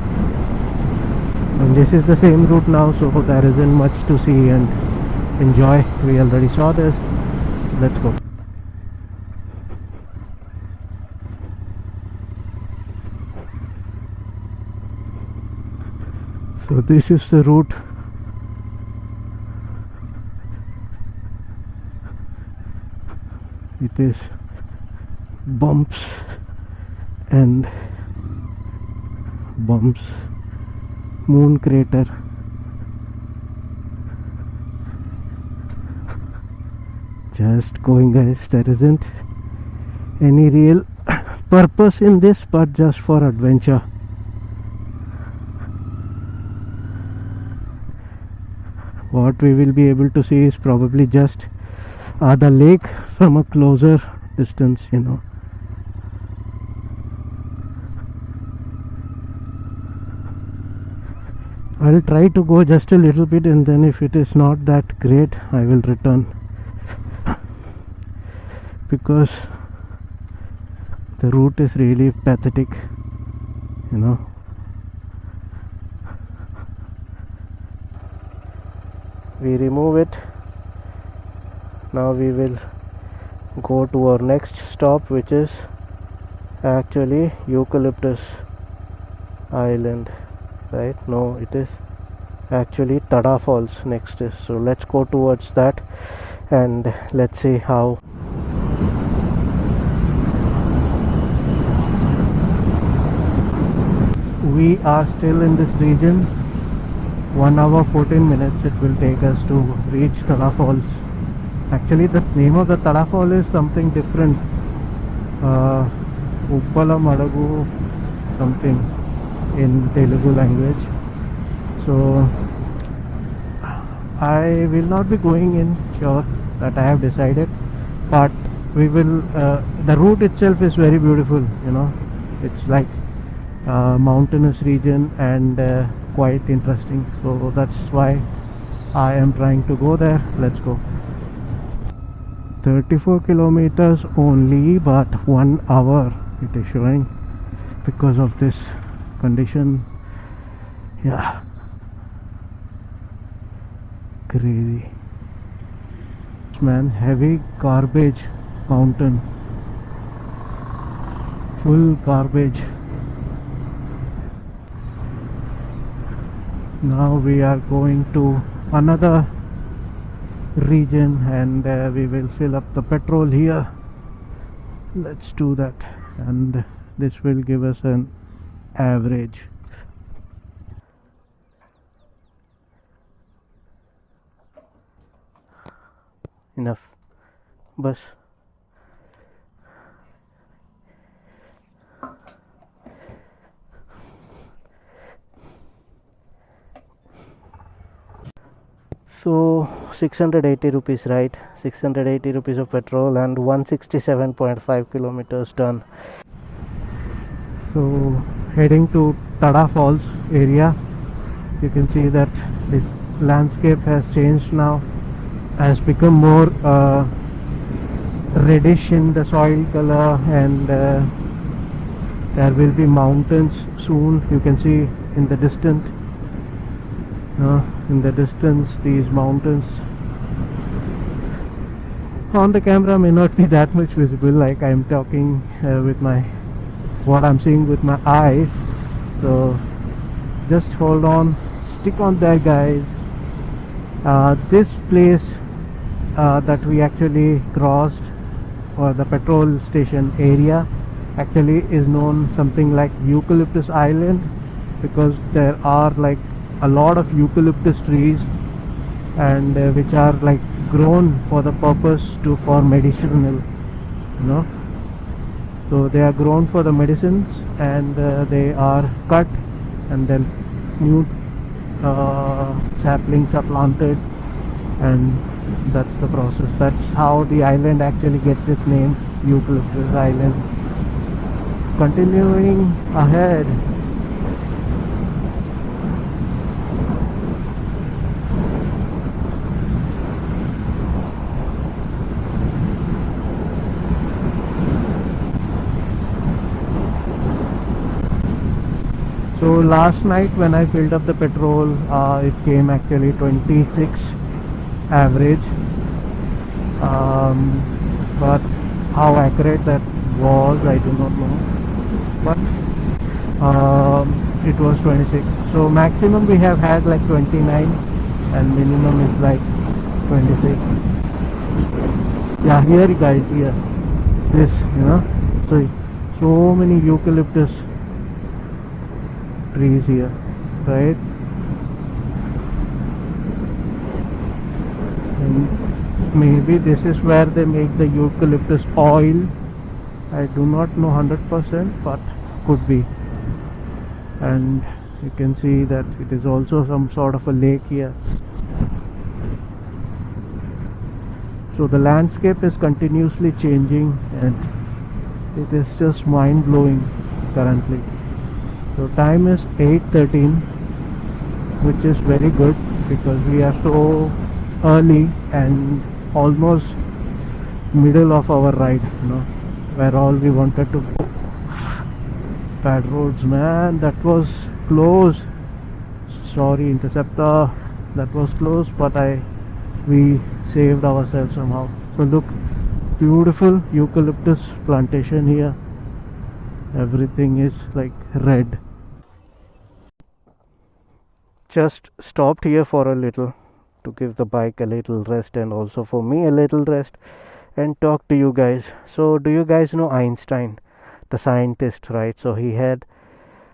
And this is the same route now, so there isn't much to see and enjoy. We already saw this. Let's go. So this is the route. It is bumps and bumps. Moon crater. Just going, guys. There isn't any real purpose in this, but just for adventure. What we will be able to see is probably just the lake from a closer distance, you know. I'll try to go just a little bit, and then if it is not that great, I will return, because the route is really pathetic, you know. We remove it. Now we will go to our next stop, which is actually Eucalyptus Island, right? No, it is actually Tada Falls next is. So let's go towards that and let's see how. We are still in this region. 1 hour 14 minutes it will take us to reach Tada Falls. Actually, the name of the Tada Fall is something different. Uppala Madagu something in Telugu language. So I will not be going in, sure, that I have decided, but we will. The route itself is very beautiful, you know. It's like mountainous region and quite interesting, so that's why I am trying to go there. Let's go. 34 kilometers only, but 1 hour it is showing because of this condition. Yeah, crazy, man. Heavy garbage mountain, full garbage. Now we are going to another region and we will fill up the petrol here. Let's do that, and this will give us an average. Enough. Bus. So 680 rupees, right? 680 rupees of petrol and 167.5 kilometers done. So heading to Tada Falls area. You can see that this landscape has changed now, has become more reddish in the soil color, and there will be mountains soon. You can see in the distance. These mountains on the camera may not be that much visible, like I'm talking with my what I'm seeing with my eyes. So just hold on, stick on there, guys. This place that we actually crossed, or the petrol station area, actually is known something like Eucalyptus Island, because there are like a lot of eucalyptus trees, and which are like grown for the purpose for medicinal, you know. So they are grown for the medicines, and they are cut, and then new saplings are planted, and that's the process. That's how the island actually gets its name, Eucalyptus Island. Continuing ahead. So last night when I filled up the petrol, it came actually 26 average, but how accurate that was, I do not know. But it was 26. So maximum we have had like 29 and minimum is like 26. Yeah, here guys, here. This, so many eucalyptus trees here, right? And maybe this is where they make the eucalyptus oil. I do not know 100%, but could be. And you can see that it is also some sort of a lake here. So the landscape is continuously changing and it is just mind-blowing currently. So time is 8:13, which is very good because we are so early and almost middle of our ride, where all we wanted to go. Bad roads, man, that was close. Sorry, Interceptor, that was close, but we saved ourselves somehow. So look, beautiful eucalyptus plantation here. Everything is like red. Just stopped here for a little to give the bike a little rest and also for me a little rest and talk to you guys. So do you guys know Einstein, the scientist, right? So he had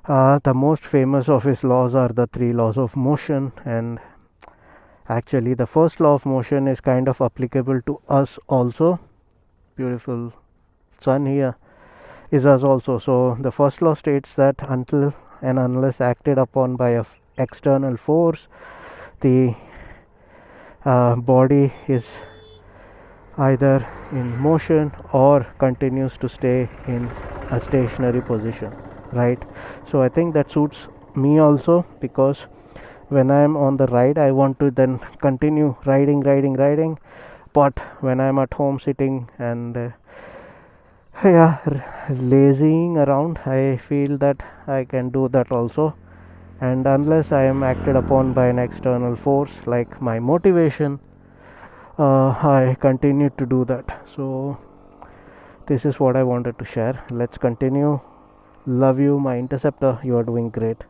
the most famous of his laws are the 3 laws of motion, and actually the first law of motion is kind of applicable to us also. Beautiful sun here is us also. So the first law states that until and unless acted upon by a external force, the body is either in motion or continues to stay in a stationary position, right? So I think that suits me also, because when I am on the ride I want to then continue riding, but when I am at home sitting and lazying around, I feel that I can do that also. And unless I am acted upon by an external force like my motivation, I continue to do that. So this is what I wanted to share. Let's continue. Love you, my Interceptor. You are doing great.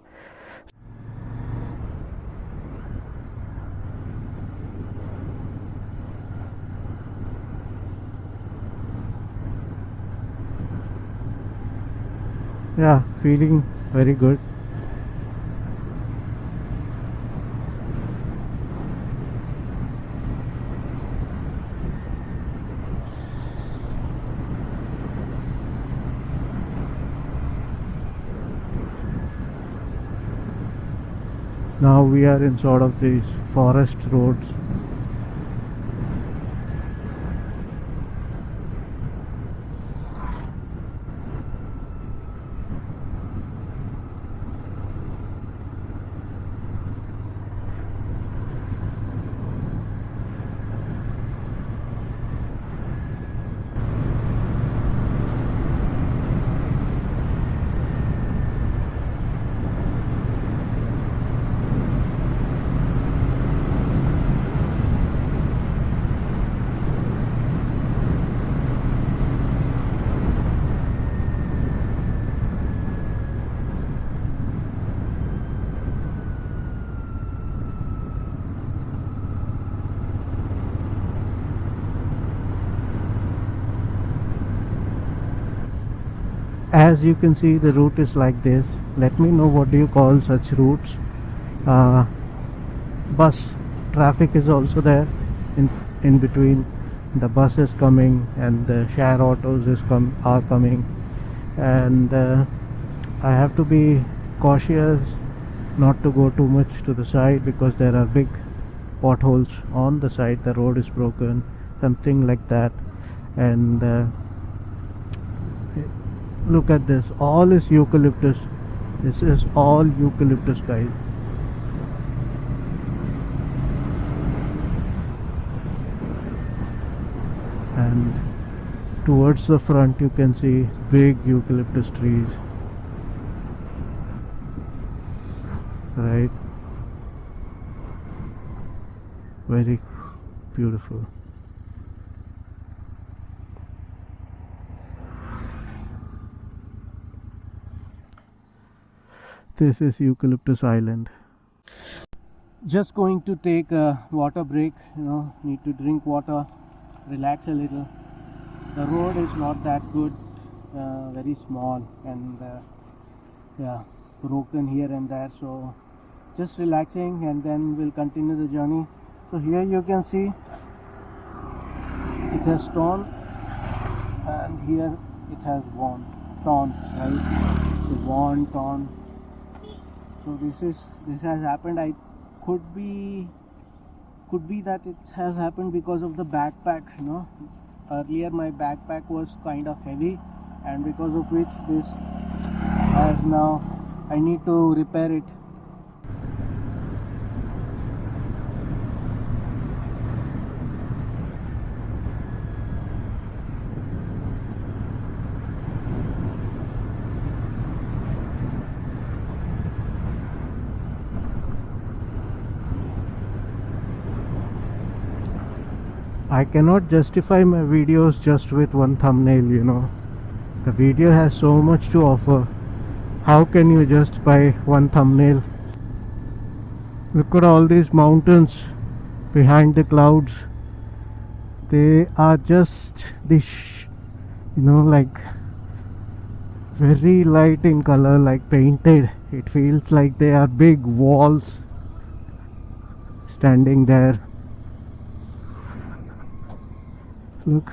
Yeah, feeling very good. Now we are in sort of these forest roads. As you can see, the route is like this. Let me know what do you call such routes. Bus traffic is also there in between. The bus is coming and the share autos are coming, and I have to be cautious not to go too much to the side because there are big potholes on the side. The road is broken, something like that. And look at this, all is eucalyptus. This is all eucalyptus, guys. And towards the front you can see big eucalyptus trees, right? Very beautiful. This is Eucalyptus Island. Just going to take a water break, need to drink water, relax a little. The road is not that good, very small and broken here and there, so just relaxing, and then we'll continue the journey. So here you can see it has torn, and here it has torn, right? So torn. So this has happened. I could be that it has happened because of the backpack. Earlier my backpack was kind of heavy, and because of which this has now, I need to repair it. I cannot justify my videos just with one thumbnail. The video has so much to offer. How can you just by one thumbnail? Look at all these mountains behind the clouds. They are just this, like very light in color, like painted. It feels like they are big walls standing there. Look.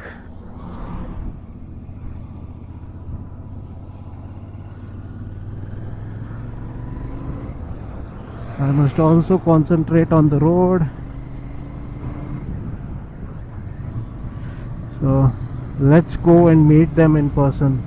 I must also concentrate on the road. So let's go and meet them in person.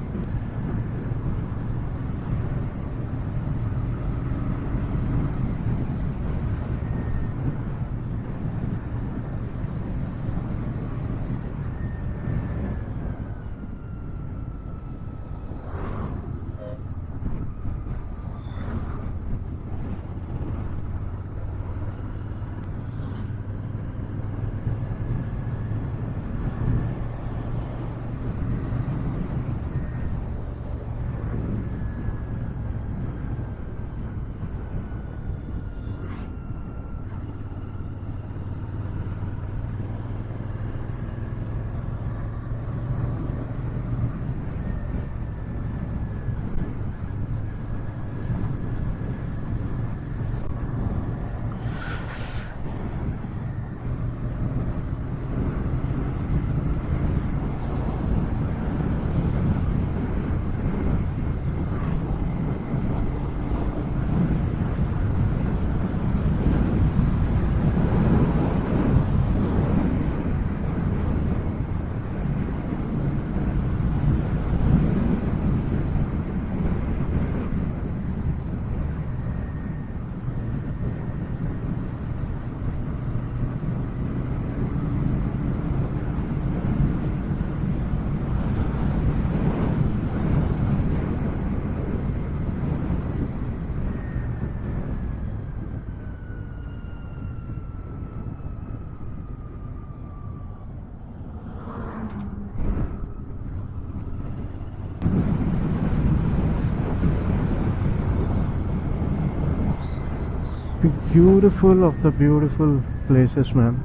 Beautiful of the beautiful places, man.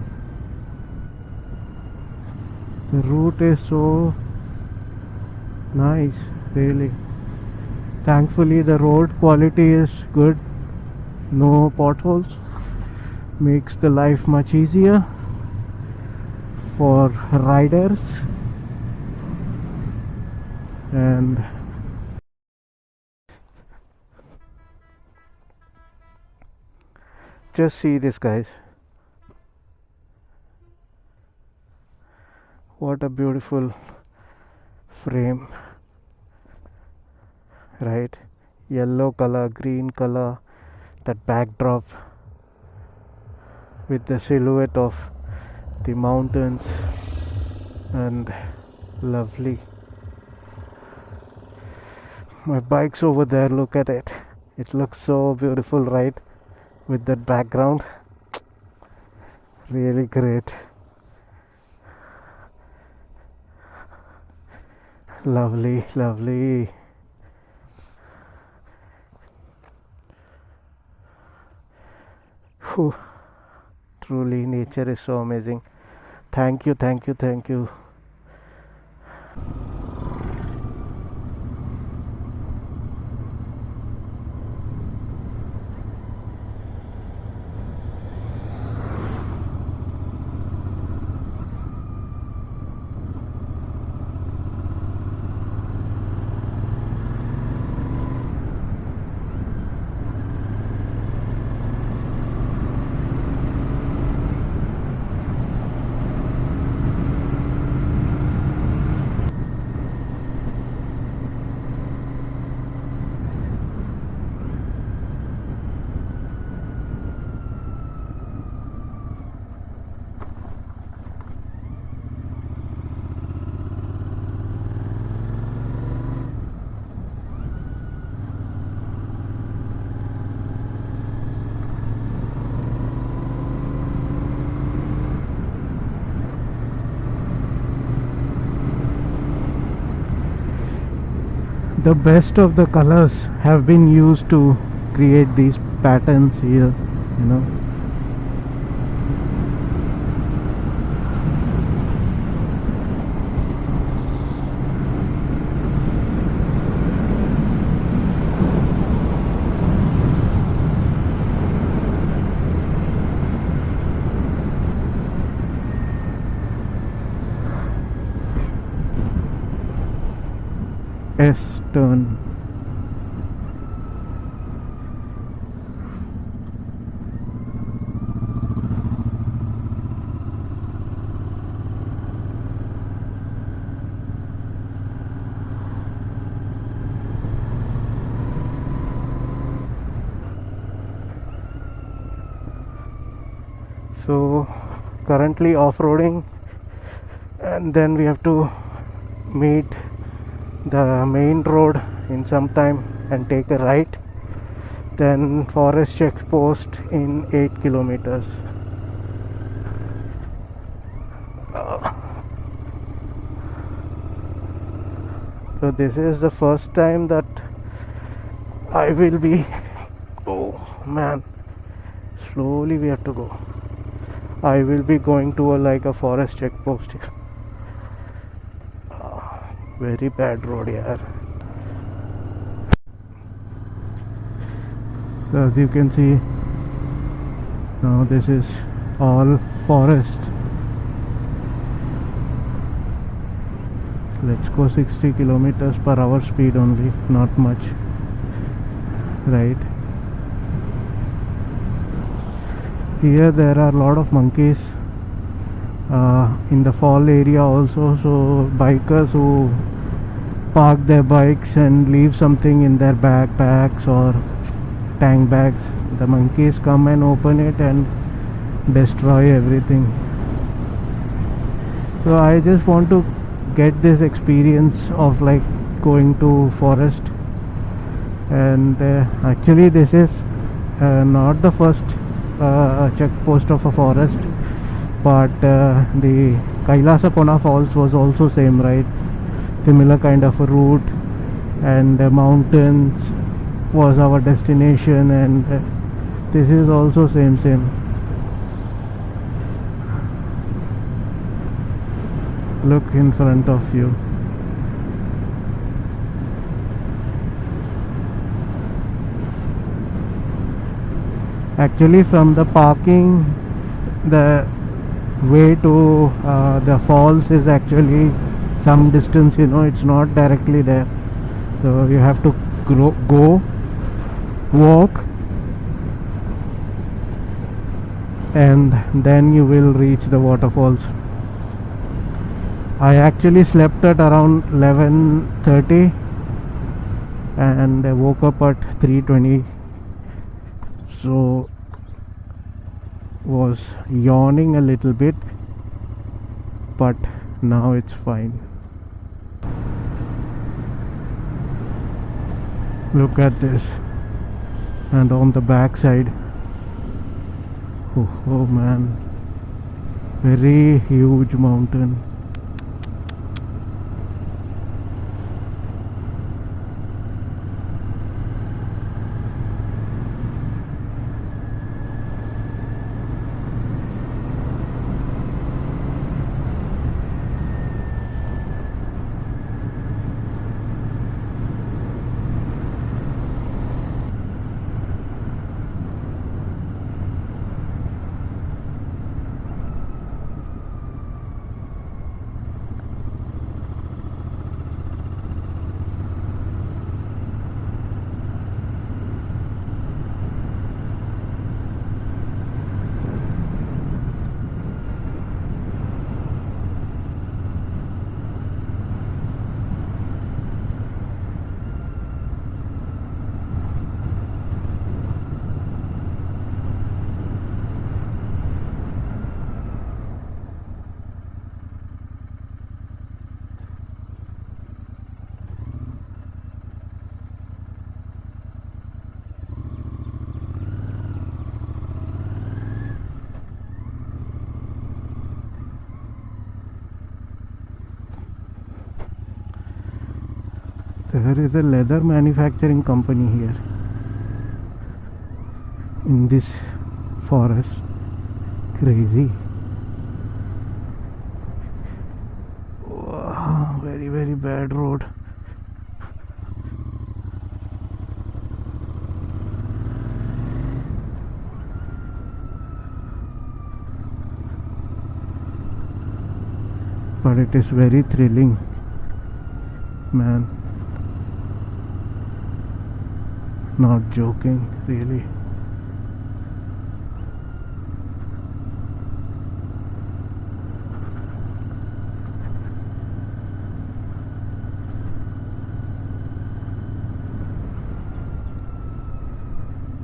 The route is so nice, really. Thankfully the road quality is good, no potholes, makes the life much easier for riders. And just see this, guys. What a beautiful frame, right? Yellow color, green color, that backdrop with the silhouette of the mountains, and lovely. My bike's over there, look at it. It looks so beautiful, right? With that background. Really great. Lovely, lovely. Whew. Truly, nature is so amazing. Thank you, thank you, thank you. The best of the colors have been used to create these patterns here, you know. S turn. So currently off-roading, and then we have to meet the main road in some time and take a right, then forest check post in 8 kilometers. So this is the first time that I will be, oh man, slowly we have to go. I will be going to like a forest check post here. Very bad road here. So as you can see, now this is all forest. Let's go 60 kilometers per hour speed only, not much, right? Here there are a lot of monkeys in the fall area also, so bikers who park their bikes and leave something in their backpacks or tank bags, the monkeys come and open it and destroy everything. So I just want to get this experience of like going to forest, and actually this is not the first check post of a forest, but the Kailasakona Falls was also same, right? Similar kind of a route, and mountains was our destination, and this is also same. Look in front of you. Actually from the parking, the way to the falls is actually some distance, you know, it's not directly there, so you have to go walk, and then you will reach the waterfalls. I actually slept at around 11:30 and I woke up at 3:20, so was yawning a little bit, but now it's fine. Look at this, and on the back side, oh man, very huge mountain. There is a leather manufacturing company here in this forest. Crazy. Wow, very, very bad road. But it is very thrilling, man. Not joking, really.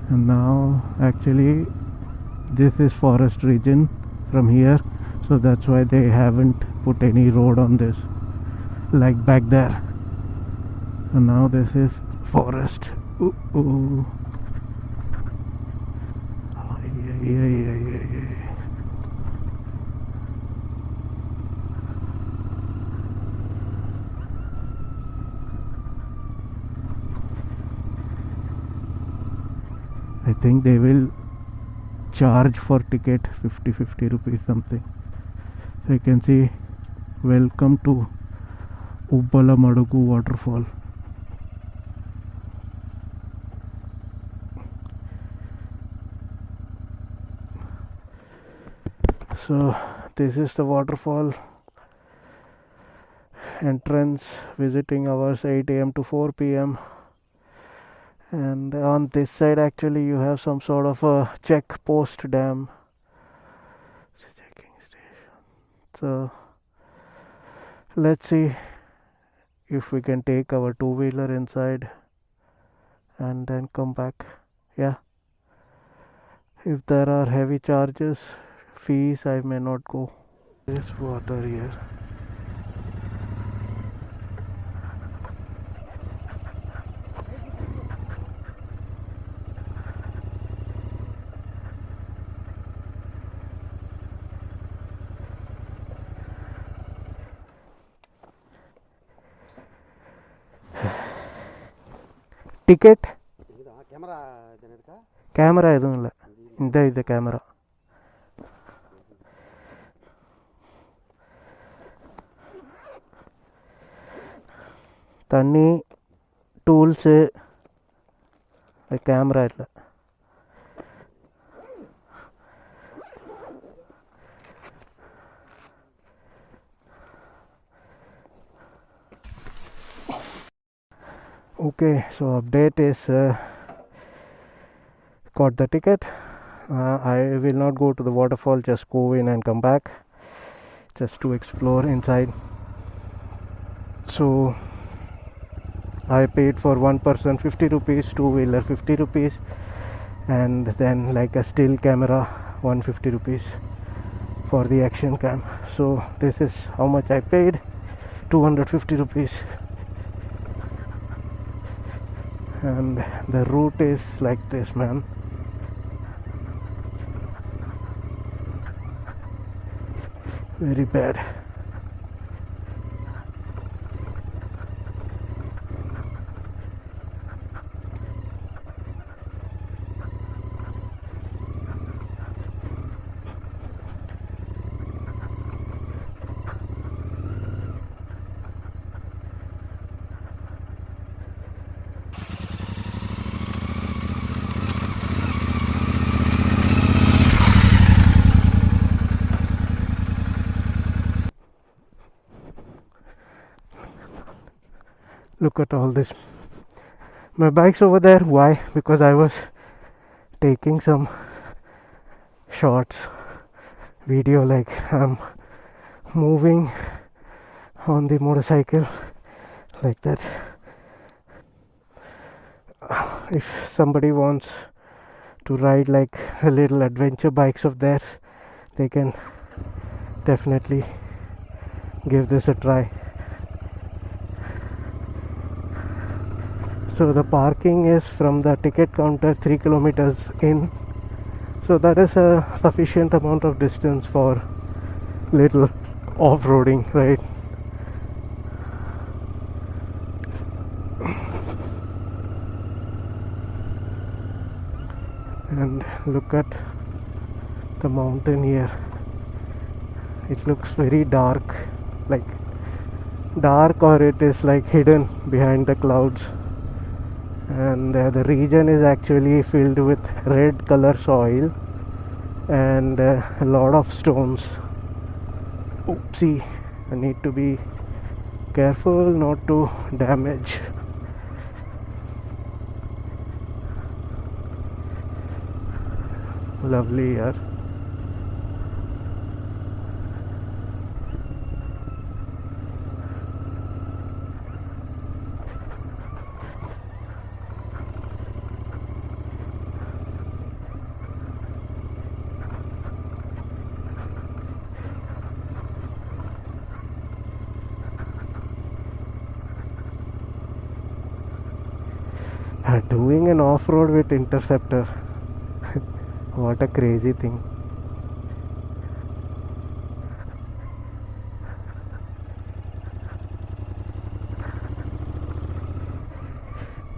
And now actually this is forest region from here, so that's why they haven't put any road on this like back there. And now this is forest. Ooh, ooh. Ay, ay, ay, ay, ay. I think they will charge for ticket 50 rupees something. So you can see, welcome to Ubbala Madugu waterfall. So this is the waterfall entrance. Visiting hours 8 a.m. to 4 p.m. and on this side actually you have some sort of a check post dam. Checking station. So let's see if we can take our two-wheeler inside and then come back. Yeah, if there are heavy charges, fees, I may not go. This water here. Ticket camera ಎதுவும் இல்லை, இந்த camera. தண்ணி, tools, camera இல்லை. Okay, so update is got the ticket. I will not go to the waterfall, just go in and come back just to explore inside. So I paid for one person 50 rupees, two-wheeler 50 rupees, and then like a still camera 150 rupees for the action cam. So this is how much I paid, 250 rupees. And the route is like this, man. Very bad. Look at all this. My bike's over there. Why? Because I was taking some shots, video, like I'm moving on the motorcycle like that. If somebody wants to ride like a little adventure bikes of theirs, they can definitely give this a try. So the parking is from the ticket counter 3 kilometers in, so that is a sufficient amount of distance for little off-roading, right? And look at the mountain here. It looks very dark, like dark, or it is like hidden behind the clouds. And the region is actually filled with red color soil and a lot of stones. Oopsie, I need to be careful not to damage. Lovely here. Doing an off-road with Interceptor. What a crazy thing.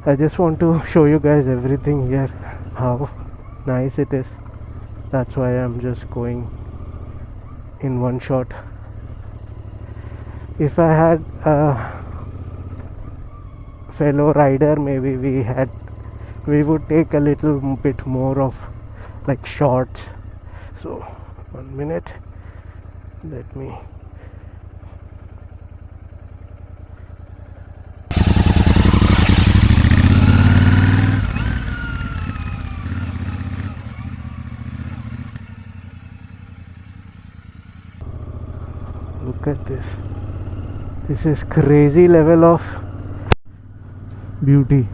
I just want to show you guys everything here, how nice it is. That's why I'm just going in one shot. If I had a fellow rider, maybe we would take a little bit more of like shots. So 1 minute, let me look at this. This is crazy level of beauty.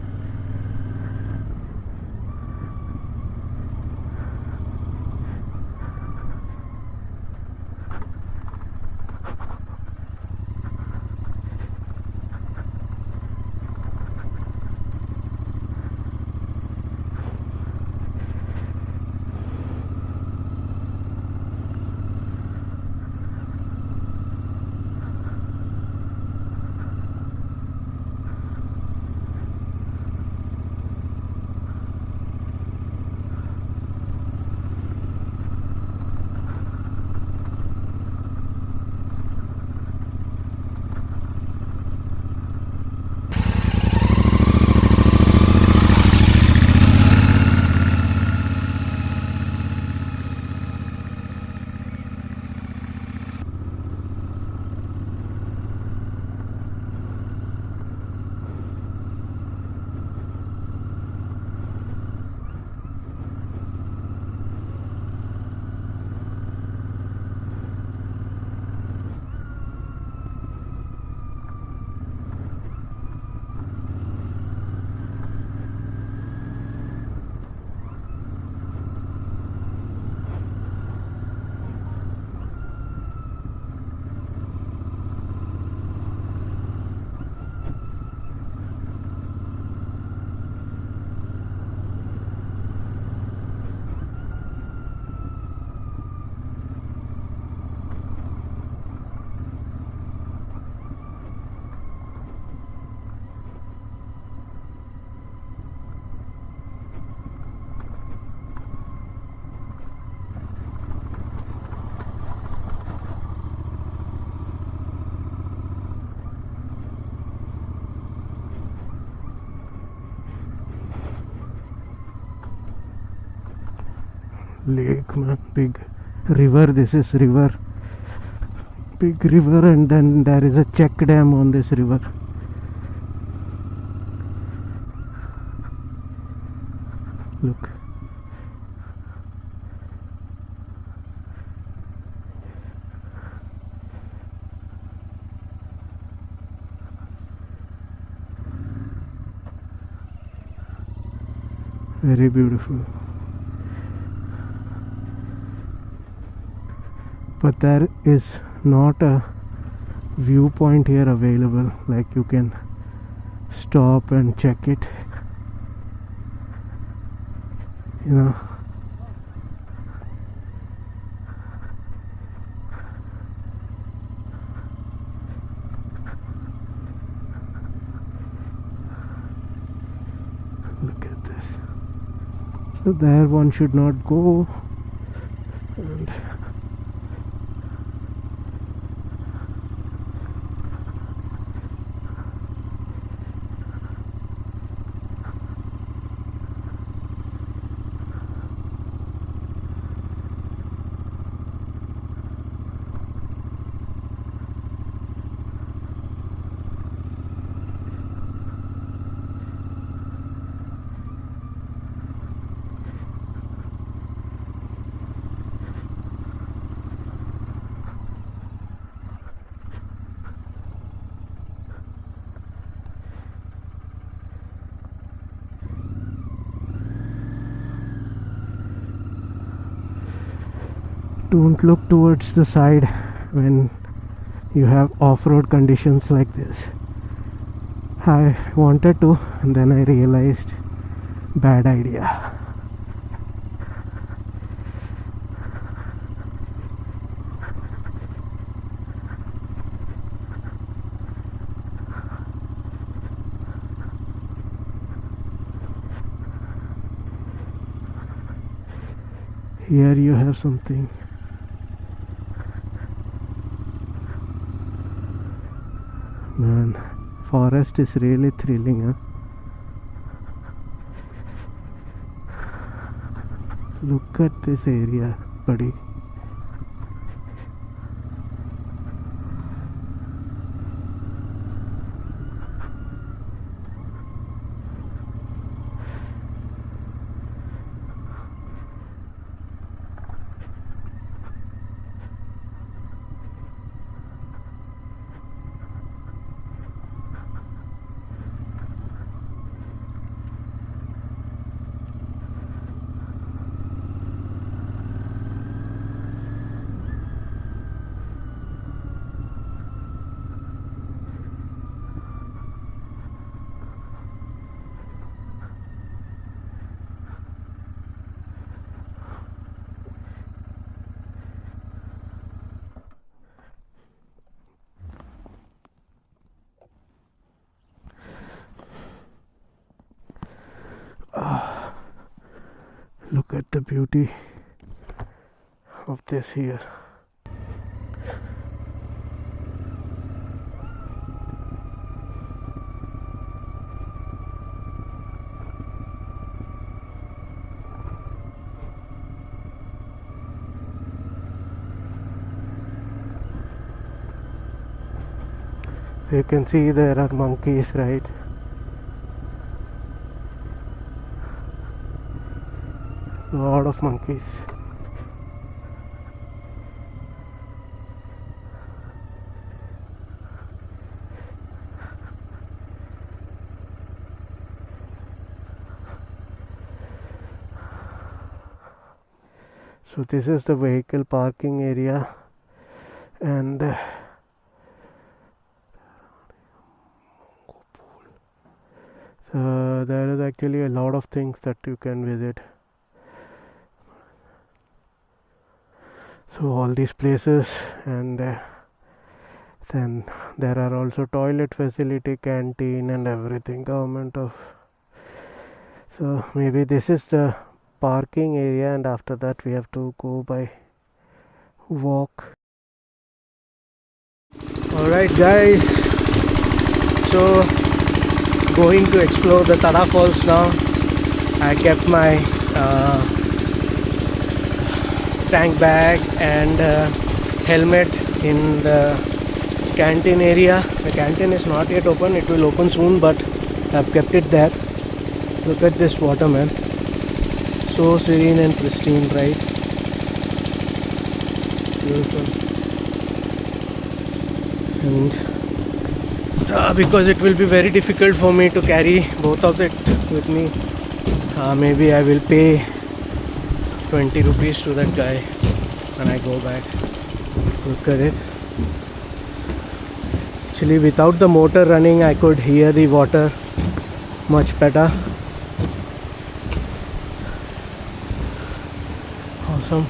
Lake, man, big river. This is river, big river, and then there is a check dam on this river. Look, very beautiful. But there is not a viewpoint here available, like you can stop and check it, you know. Look at this. So there one should not go. And don't look towards the side when you have off-road conditions like this. I wanted to, and then I realized bad idea. Here you have something. Man, forest is really thrilling, huh? Look at this area, buddy. Look at the beauty of this here. You can see there are monkeys, right? A lot of monkeys. So this is the vehicle parking area, and there is actually a lot of things that you can visit. So all these places, and then there are also toilet facility, canteen and everything, government of. So maybe this is the parking area, and after that we have to go by walk. Alright guys, so going to explore the Tada Falls now. I kept my tank bag and helmet in the canteen area. The canteen is not yet open, it will open soon, but I've kept it there. Look at this water, man. So serene and pristine, right? Beautiful. And because it will be very difficult for me to carry both of it with me, maybe I will pay 20 rupees to that guy when I go back. Look at it. Actually, without the motor running, I could hear the water much better. Awesome.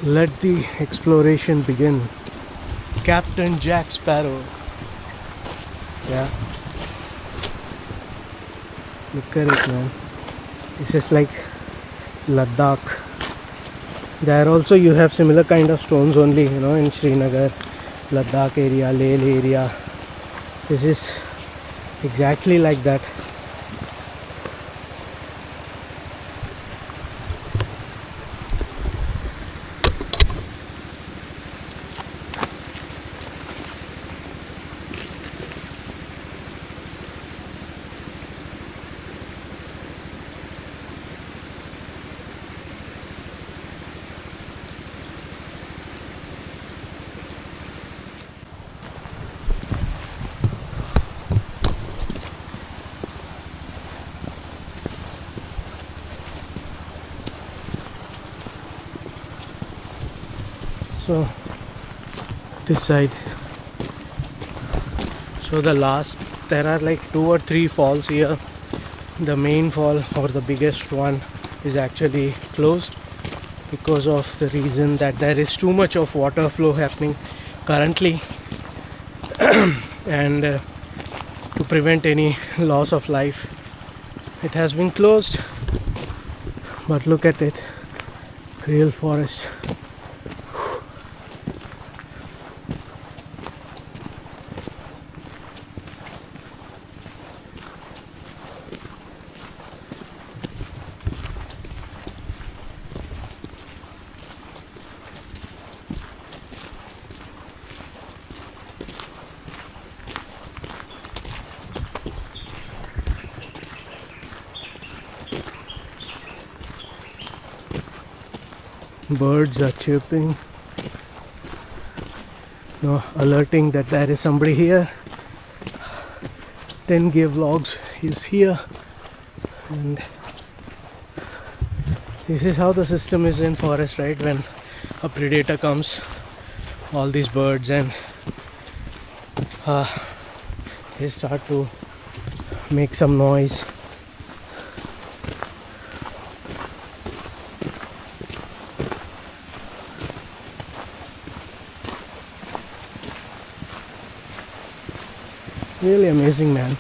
Let the exploration begin. Captain Jack Sparrow. Yeah. Look at it, man. This is like Ladakh. There also you have similar kind of stones only, you know, in Srinagar, Ladakh area, Leh area. This is exactly like that. So this side, so there are like 2 or 3 falls here. The main fall, or the biggest one, is actually closed because of the reason that there is too much of water flow happening currently and to prevent any loss of life, it has been closed. But look at it, real forest. Birds are chirping, alerting that there is somebody here. 10K Vlogs is here, and this is how the system is in forest, right? When a predator comes, all these birds and they start to make some noise. Really amazing, man.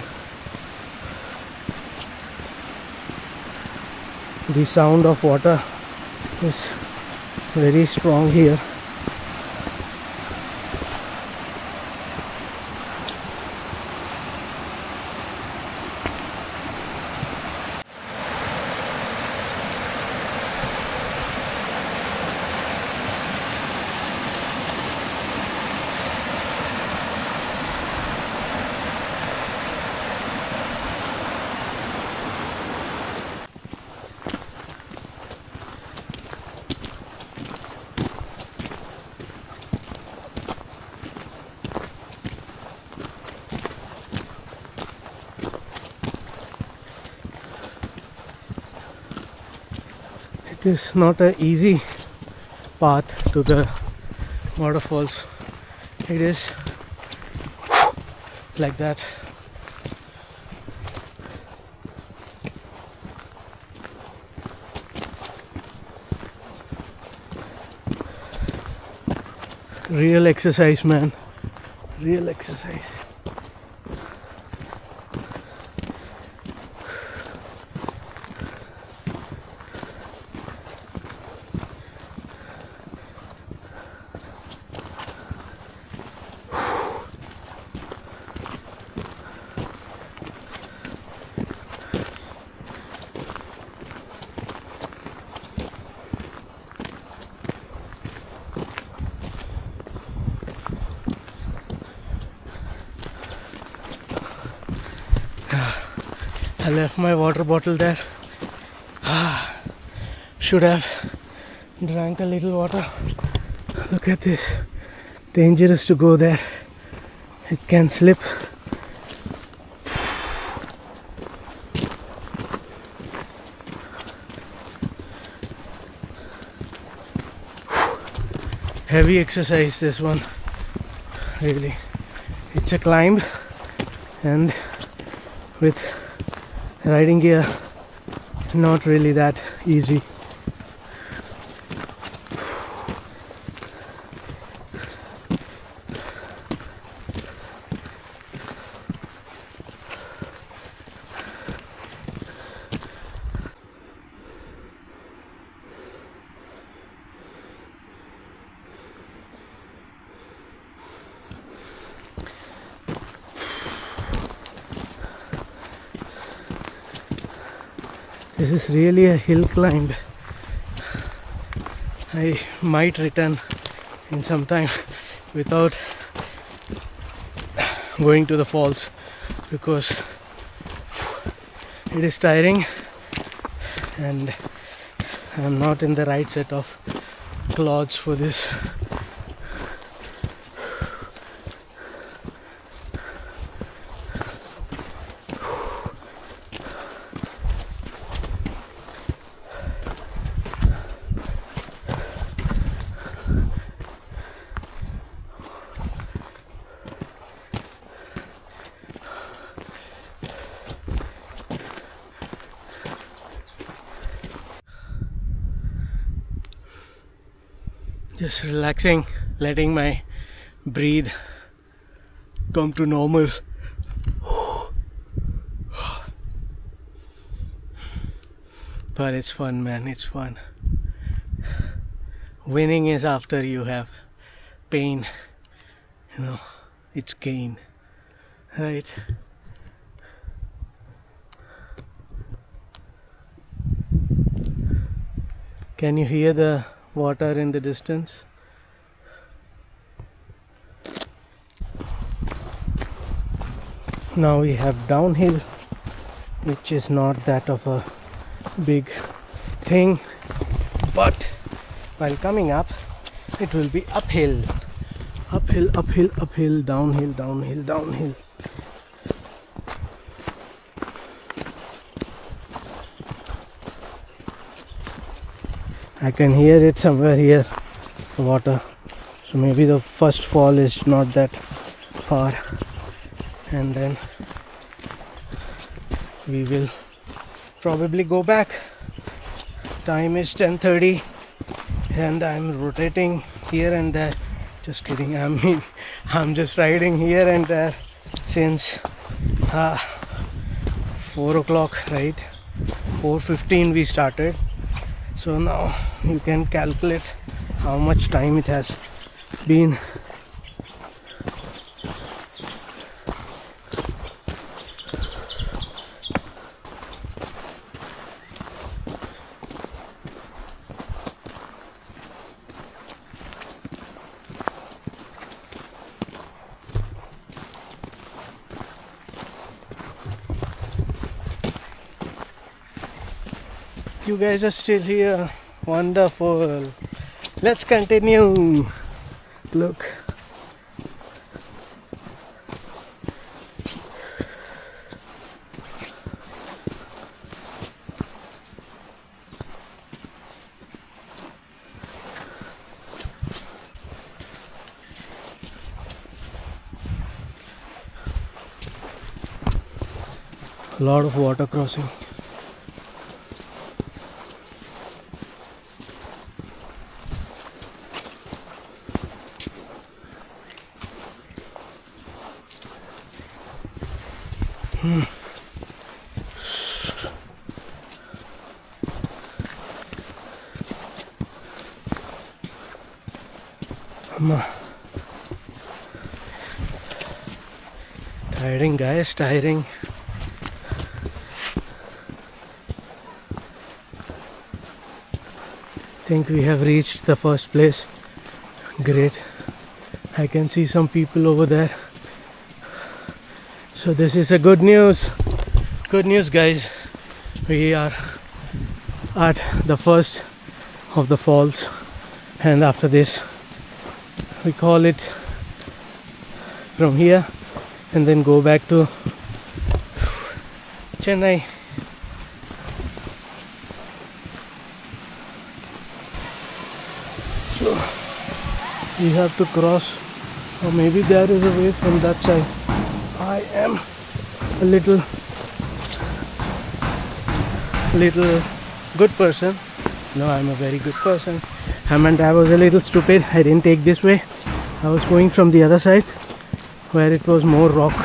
The sound of water is very strong here. It is not an easy path to the waterfalls. It is like that. Real exercise, man. Real exercise. I left my water bottle there. Should have drank a little water. Look at this. Dangerous to go there. It can slip. Heavy exercise, this one. Really. It's a climb, and with riding gear, not really that easy. This is really a hill climb. I might return in some time without going to the falls because it is tiring and I'm not in the right set of clothes for this. Just relaxing, letting my breathe come to normal. But it's fun, man, it's fun. Winning is after you have pain, it's gain, right? Can you hear the water in the distance? Now we have downhill, which is not that of a big thing, but while coming up it will be uphill, downhill. I can hear it somewhere here, the water, so maybe the first fall is not that far, and then we will probably go back. Time is 10:30 and I'm rotating here and there. Just kidding, I'm just riding here and there since 4 o'clock, right? 4:15 we started, so now you can calculate how much time it has been. You guys are still here. Wonderful. Let's continue. Look. A lot of water crossing. Tiring, guys, tiring. Think we have reached the first place. Great. I can see some people over there. So this is a good news. Good news, guys. We are at the first of the falls, and after this we call it from here and then go back to Chennai. So we have to cross, or maybe there is a way from that side. I am a little good person. No, I'm a very good person. I was a little stupid. I didn't take this way. I was going from the other side where it was more rock.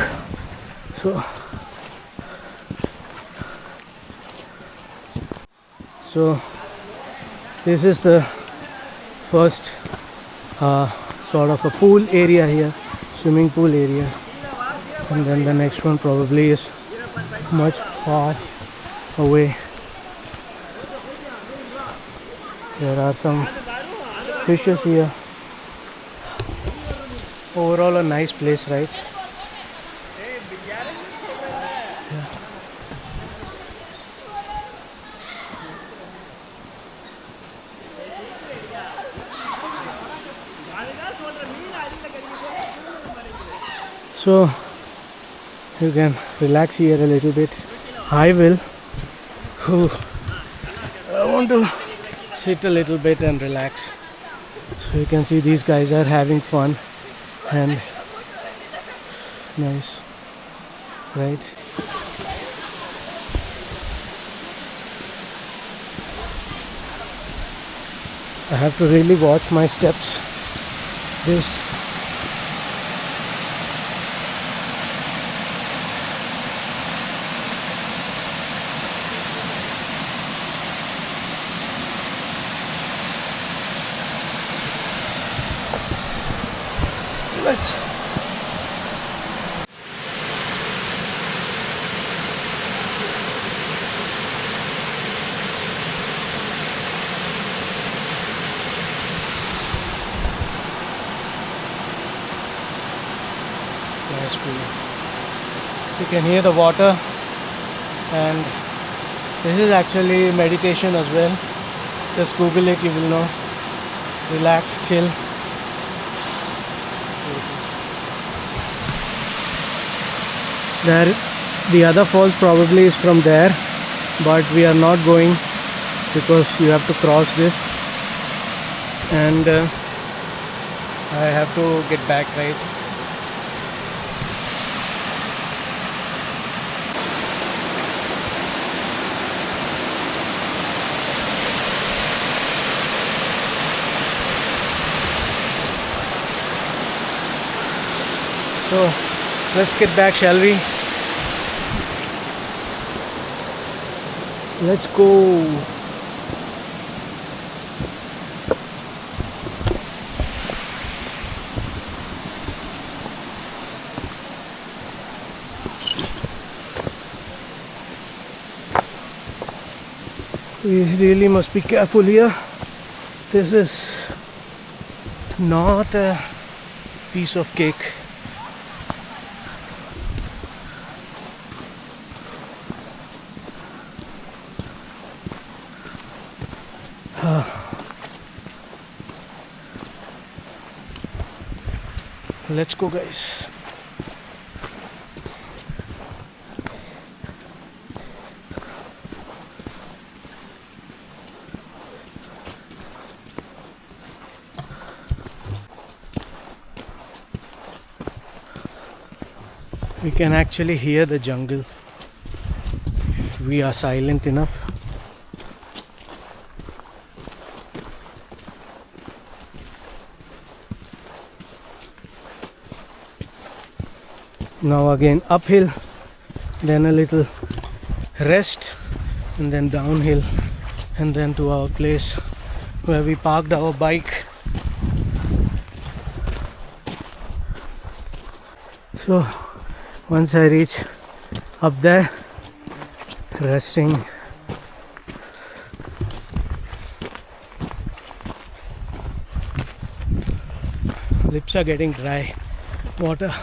So this is the first sort of a pool area here, swimming pool area, and then the next one probably is much far away. There are some fishes here. Overall a nice place, right? So you can relax here a little bit. I will. I want to sit a little bit and relax. So you can see these guys are having fun and nice, right? I have to really watch my steps. This nice feeling. You can hear the water, and this is actually meditation as well. Just Google it, you will know. Relax, chill. There, the other falls probably is from there, but we are not going because you have to cross this, and I have to get back, right? So let's get back, shall we? Let's go. We really must be careful here. This is not a piece of cake. Let's go, guys. We can actually hear the jungle if we are silent enough. Now again uphill, then a little rest, and then downhill, and then to our place where we parked our bike. So once I reach up there, resting. Lips are getting dry. Water.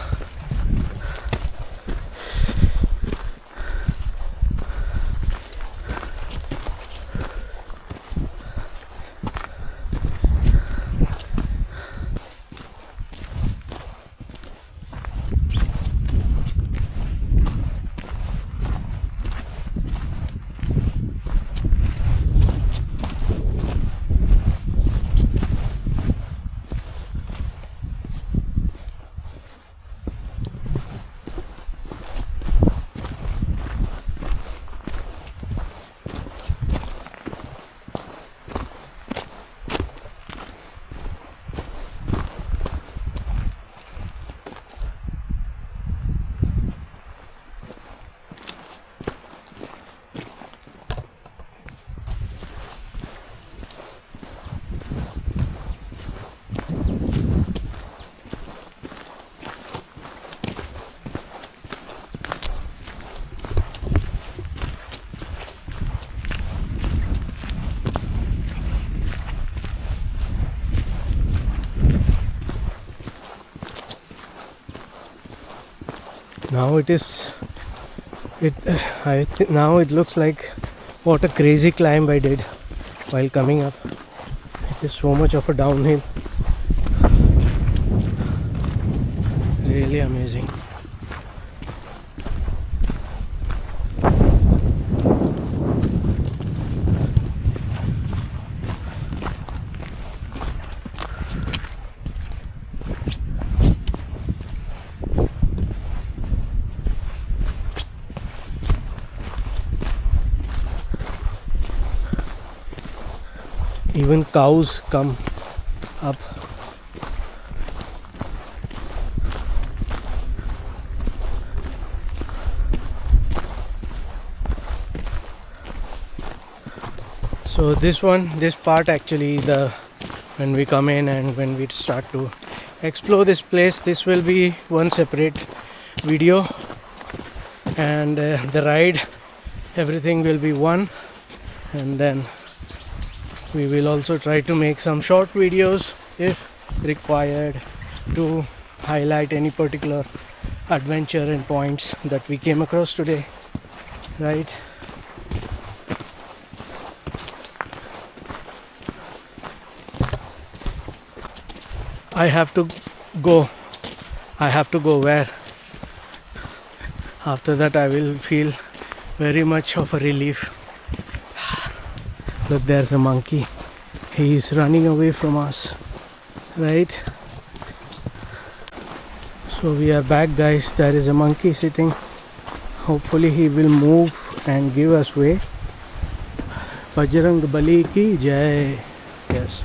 Now now it looks like what a crazy climb I did while coming up. It is so much of a downhill. Really amazing. Even cows come up. So this part actually, when we come in and when we start to explore this place, this will be one separate video, and the ride, everything will be one, and then we will also try to make some short videos if required to highlight any particular adventure and points that we came across today, right? I have to go where? After that I will feel very much of a relief. Look, there's a monkey. He is running away from us, right? So we are back, guys. There is a monkey sitting. Hopefully he will move and give us way. Bajrang Bali ki jai. Yes.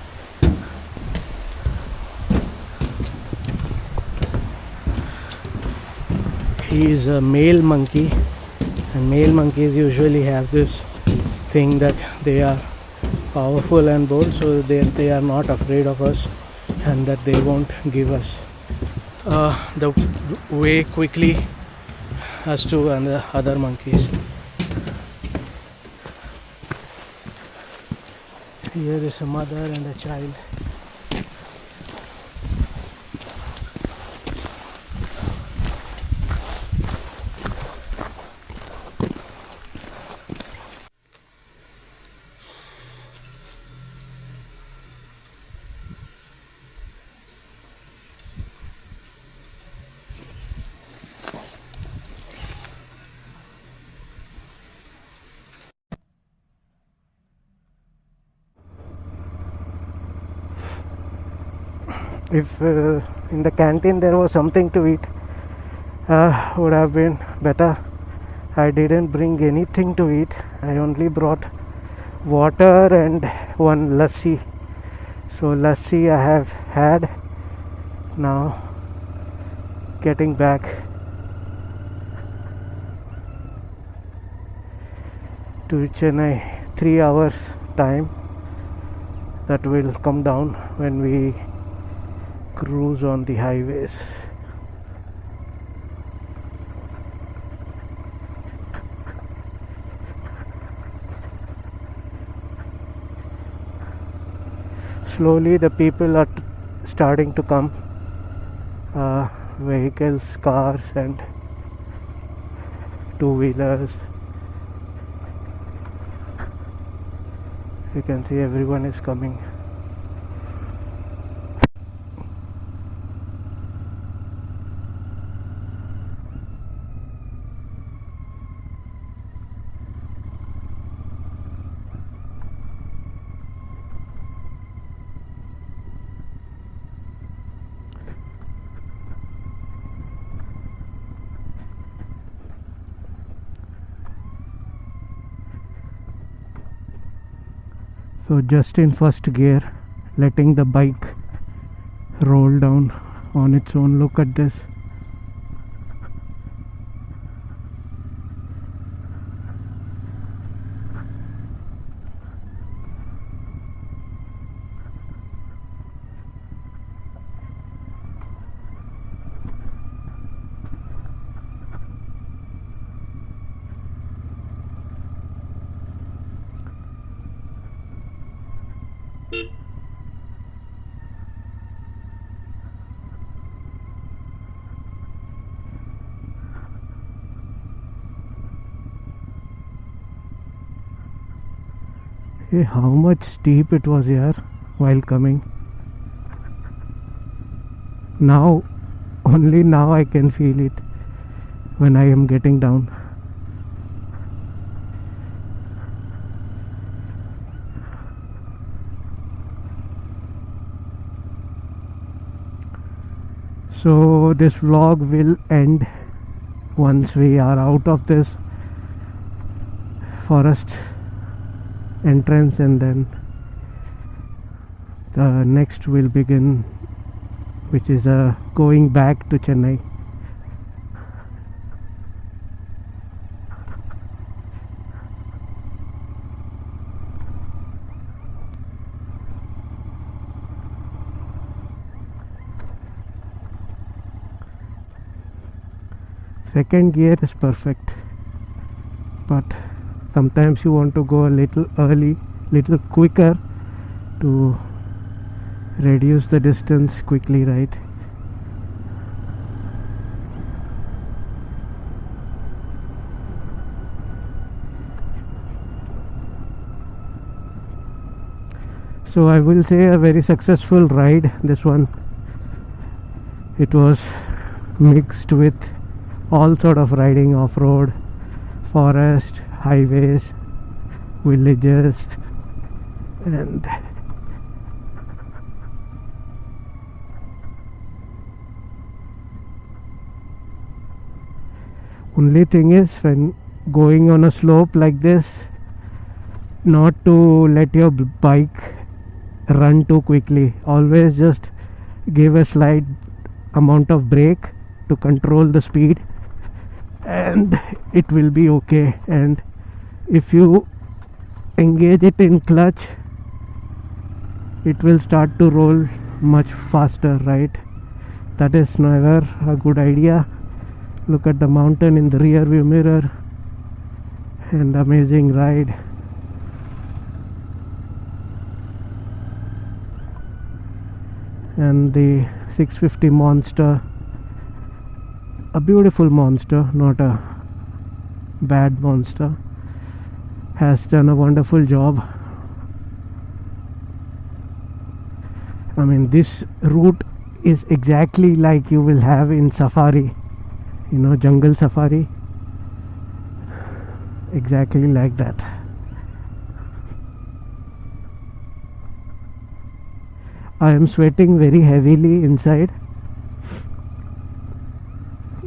He is a male monkey, and male monkeys usually have this thing that they are powerful and bold, so they are not afraid of us, and that they won't give us the way quickly as to and the other monkeys. Here is a mother and a child. If in the canteen there was something to eat, would have been better. I didn't bring anything to eat. I only brought water and one lassi. So lassi I have had. Now getting back. To Chennai, 3 hours time that will come down when we cruise on the highways. Slowly the people are starting to come, vehicles, cars and two-wheelers. You can see everyone is coming. So just in first gear, letting the bike roll down on its own. Look at this. Hey, how much steep it was here while coming. Now, only now I can feel it when I am getting down. So this vlog will end once we are out of this forest entrance, and then the next will begin, which is going back to Chennai. Second gear is perfect, but sometimes you want to go a little early, little quicker to reduce the distance quickly, right? So I will say a very successful ride, this one. It was mixed with all sort of riding, off-road, forest, highways, villages, and only thing is, when going on a slope like this, not to let your bike run too quickly. Always just give a slight amount of brake to control the speed, and it will be okay. And if you engage it in clutch, it will start to roll much faster, right? That is never a good idea. Look at the mountain in the rear view mirror, and amazing ride. And the 650 monster, a beautiful monster, not a bad monster, has done a wonderful job. I mean, this route is exactly like you will have in safari, you know, jungle safari, exactly like that. I am sweating very heavily inside.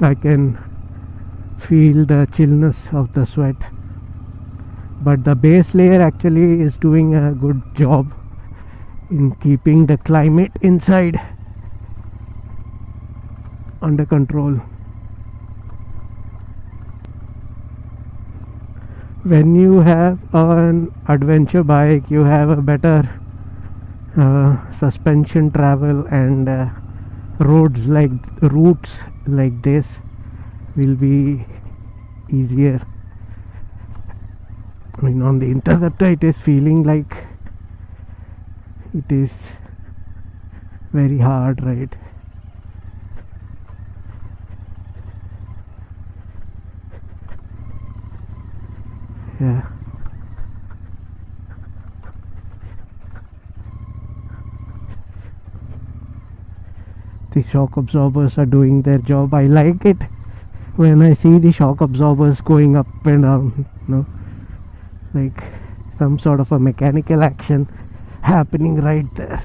I can feel the chillness of the sweat, but the base layer actually is doing a good job in keeping the climate inside under control. When you have an adventure bike, you have a better suspension travel, and routes like this will be easier. I mean, on the Interceptor it is feeling like it is very hard, right? Yeah. The shock absorbers are doing their job. I like it when I see the shock absorbers going up and down, you know, like some sort of a mechanical action happening right there.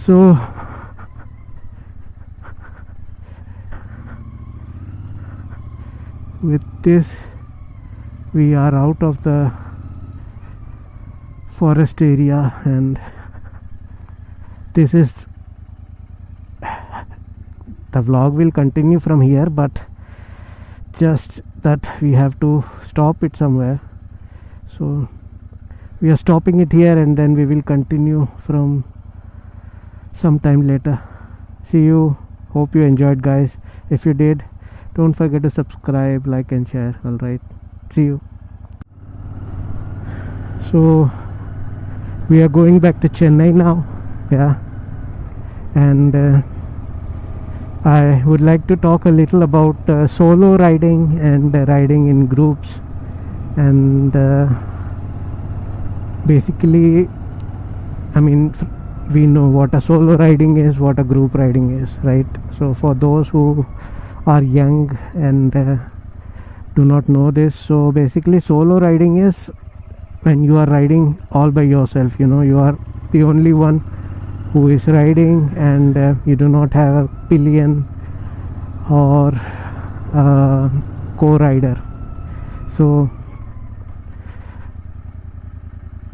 So with this, we are out of the forest area, and this is the vlog will continue from here, but just that we have to stop it somewhere. So we are stopping it here, and then we will continue from some time later. See you. Hope you enjoyed, guys. If you did, don't forget to subscribe, like and share. All right, see you. So we are going back to Chennai now. Yeah, and I would like to talk a little about solo riding and riding in groups, and basically, I mean, we know what a solo riding is, what a group riding is, right? So for those who are young and do not know this, so basically solo riding is when you are riding all by yourself. You know, you are the only one who is riding, and you do not have a pillion or co-rider. So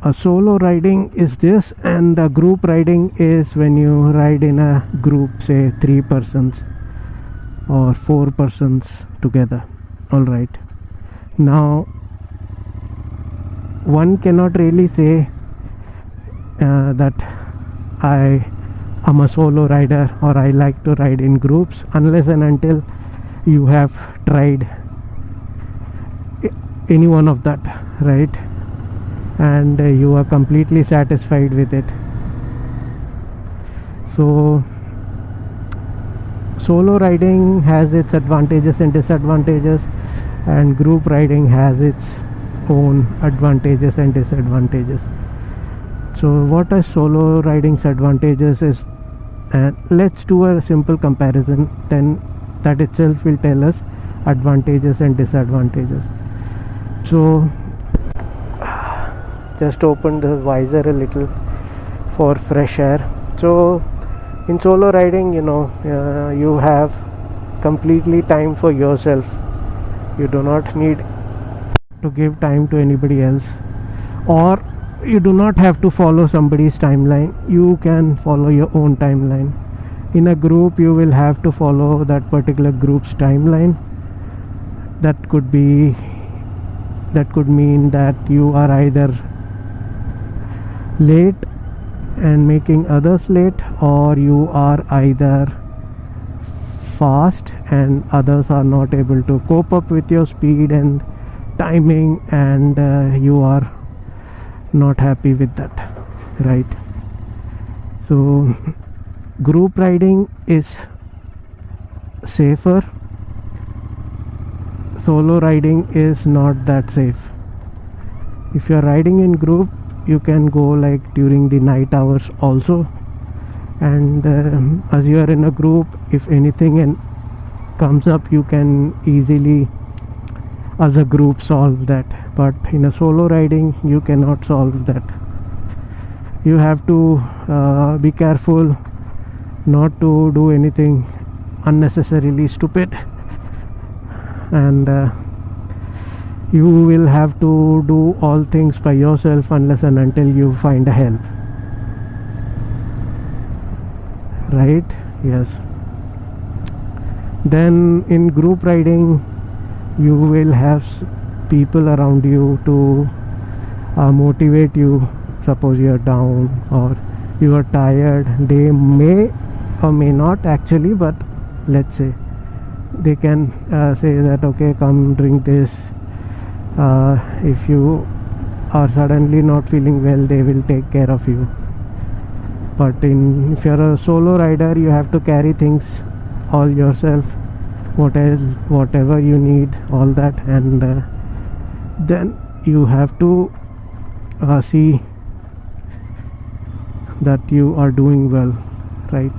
a solo riding is this, and a group riding is when you ride in a group, say 3 persons or 4 persons together. All right, now one cannot really say that I am a solo rider or I like to ride in groups unless and until you have tried any one of that, right? And you are completely satisfied with it. So solo riding has its advantages and disadvantages, and group riding has its own advantages and disadvantages. So what are solo riding's advantages is, and let's do a simple comparison, then that itself will tell us advantages and disadvantages. So just open the visor a little for fresh air. So in solo riding, you know, you have completely time for yourself. You do not need to give time to anybody else, or you do not have to follow somebody's timeline. You can follow your own timeline. In a group, you will have to follow that particular group's timeline. That could mean that you are either late and making others late, or you are either fast and others are not able to cope up with your speed and timing, and you are not happy with that, right? So group riding is safer. Solo riding is not that safe. If you are riding in group, you can go like during the night hours also, and as you are in a group, if anything comes up, you can easily as a group solve that. But in a solo riding, you cannot solve that. You have to be careful not to do anything unnecessarily stupid, and you will have to do all things by yourself unless and until you find a help, right? Yes. Then in group riding, you will have people around you to motivate you. Suppose you are down or you are tired, they may or may not actually, but let's say they can say that okay, come drink this. If you are suddenly not feeling well, they will take care of you. But if you're a solo rider, you have to carry things all yourself, whatever you need, all that, and then you have to see that you are doing well, right?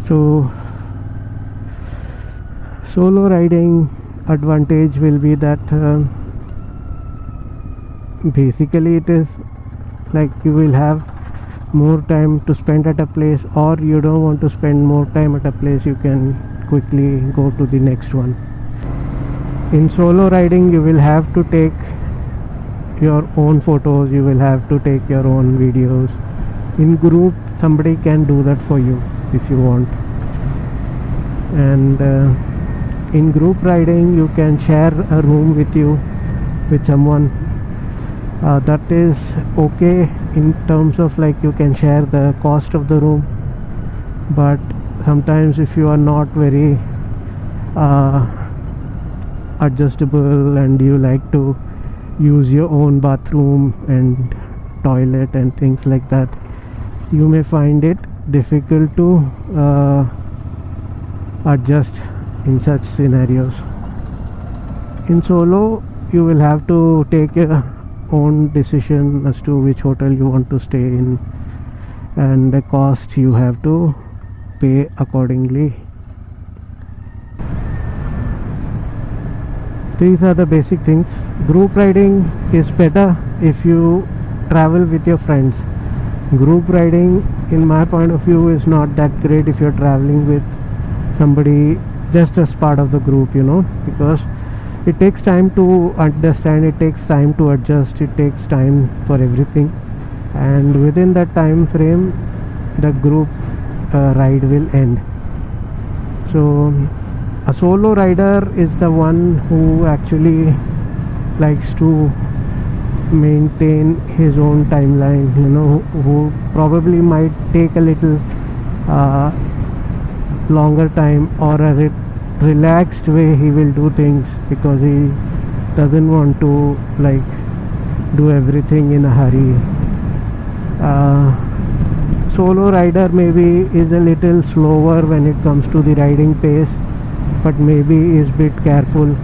So solo riding advantage will be that basically it is like you will have more time to spend at a place, or you don't want to spend more time at a place, you can quickly go to the next one. In solo riding, you will have to take your own photos, you will have to take your own videos. In group, somebody can do that for you if you want. And in group riding, you can share a room with someone. That is okay in terms of like you can share the cost of the room, but sometimes if you are not very adjustable and you like to use your own bathroom and toilet and things like that, you may find it difficult to adjust in such scenarios. In solo, you will have to take own decision as to which hotel you want to stay in, and the cost you have to pay accordingly. These are the basic things. Group riding is better if you travel with your friends. Group riding, in my point of view, is not that great if you're traveling with somebody just as part of the group, because it takes time to understand, it takes time to adjust, it takes time for everything, and within that time frame the group ride will end. So a solo rider is the one who actually likes to maintain his own timeline, who probably might take a little longer time, or a relaxed way he will do things, because he doesn't want to do everything in a hurry. Solo rider maybe is a little slower when it comes to the riding pace, but maybe is bit careful.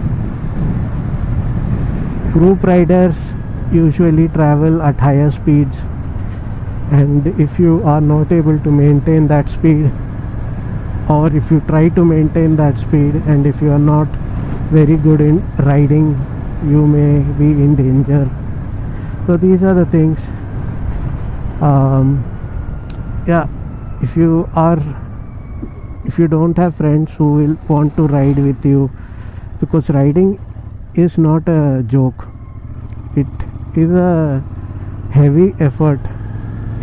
Group riders usually travel at higher speeds, and if you are not able to maintain that speed, or if you try to maintain that speed and if you are not very good in riding, you may be in danger. So these are the things. If you don't have friends who will want to ride with you, because riding is not a joke, it is a heavy effort.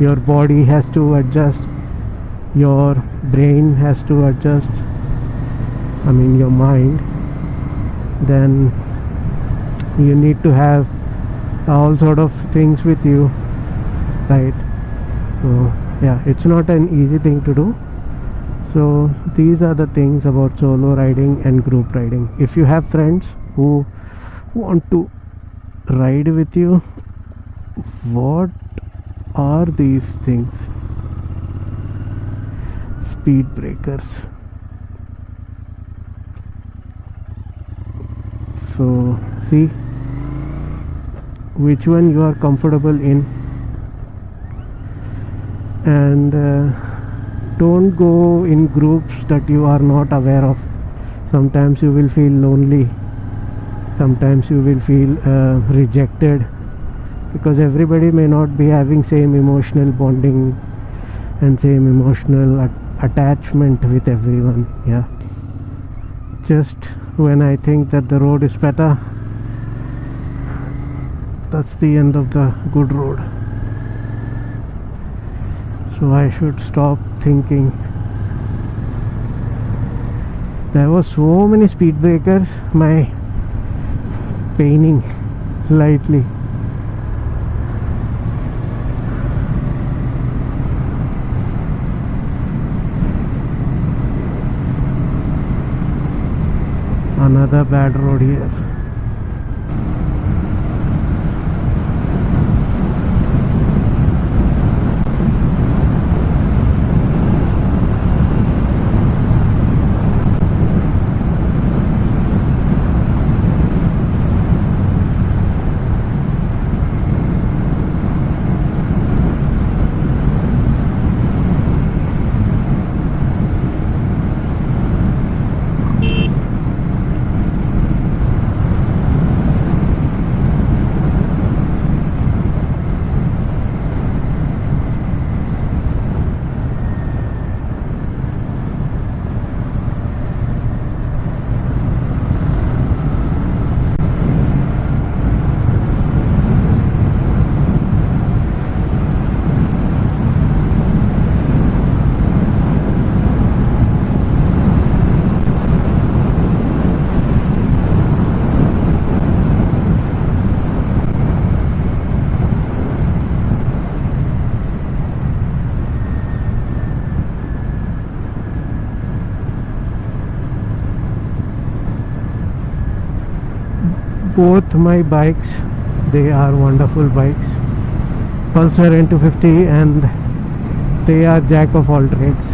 Your body has to adjust, your brain has to adjust, your mind. Then you need to have all sort of things with you, right? So it's not an easy thing to do. So these are the things about solo riding and group riding. If you have friends who want to ride with you, what are these things? Speed breakers. So see which one you are comfortable in, and don't go in groups that you are not aware of. Sometimes you will feel lonely, sometimes you will feel rejected, because everybody may not be having same emotional bonding and same emotional attachment with everyone. Just when I think that the road is better, that's the end of the good road. So I should stop thinking. There were so many speed breakers, my paining lightly. Another bad road here. Both my bikes, they are wonderful bikes, Pulsar N250, and they are jack of all trades.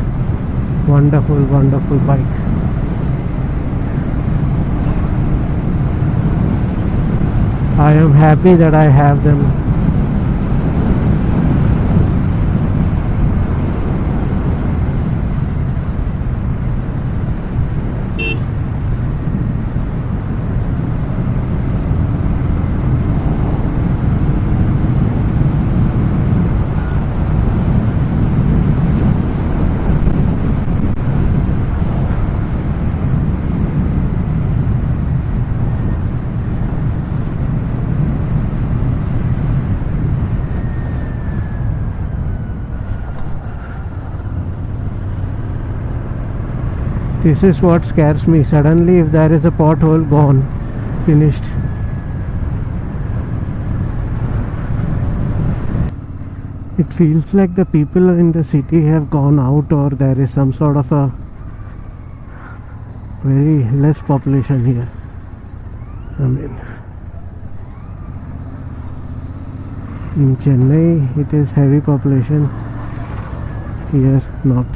Wonderful bikes. I am happy that I have them. This is what scares me. Suddenly, if there is a pothole, gone, finished. It feels like the people in the city have gone out, or there is some sort of a very less population here. I mean, in Chennai it is heavy population, here not.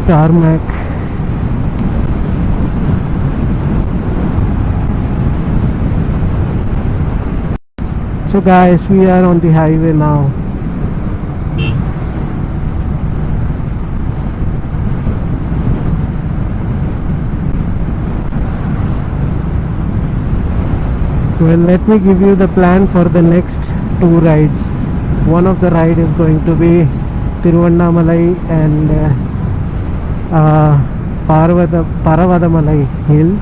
Tarmac. So guys, we are on the highway now. Well, let me give you the plan for the next two rides. One of the ride is going to be Tiruvannamalai and Paravadamalai hill,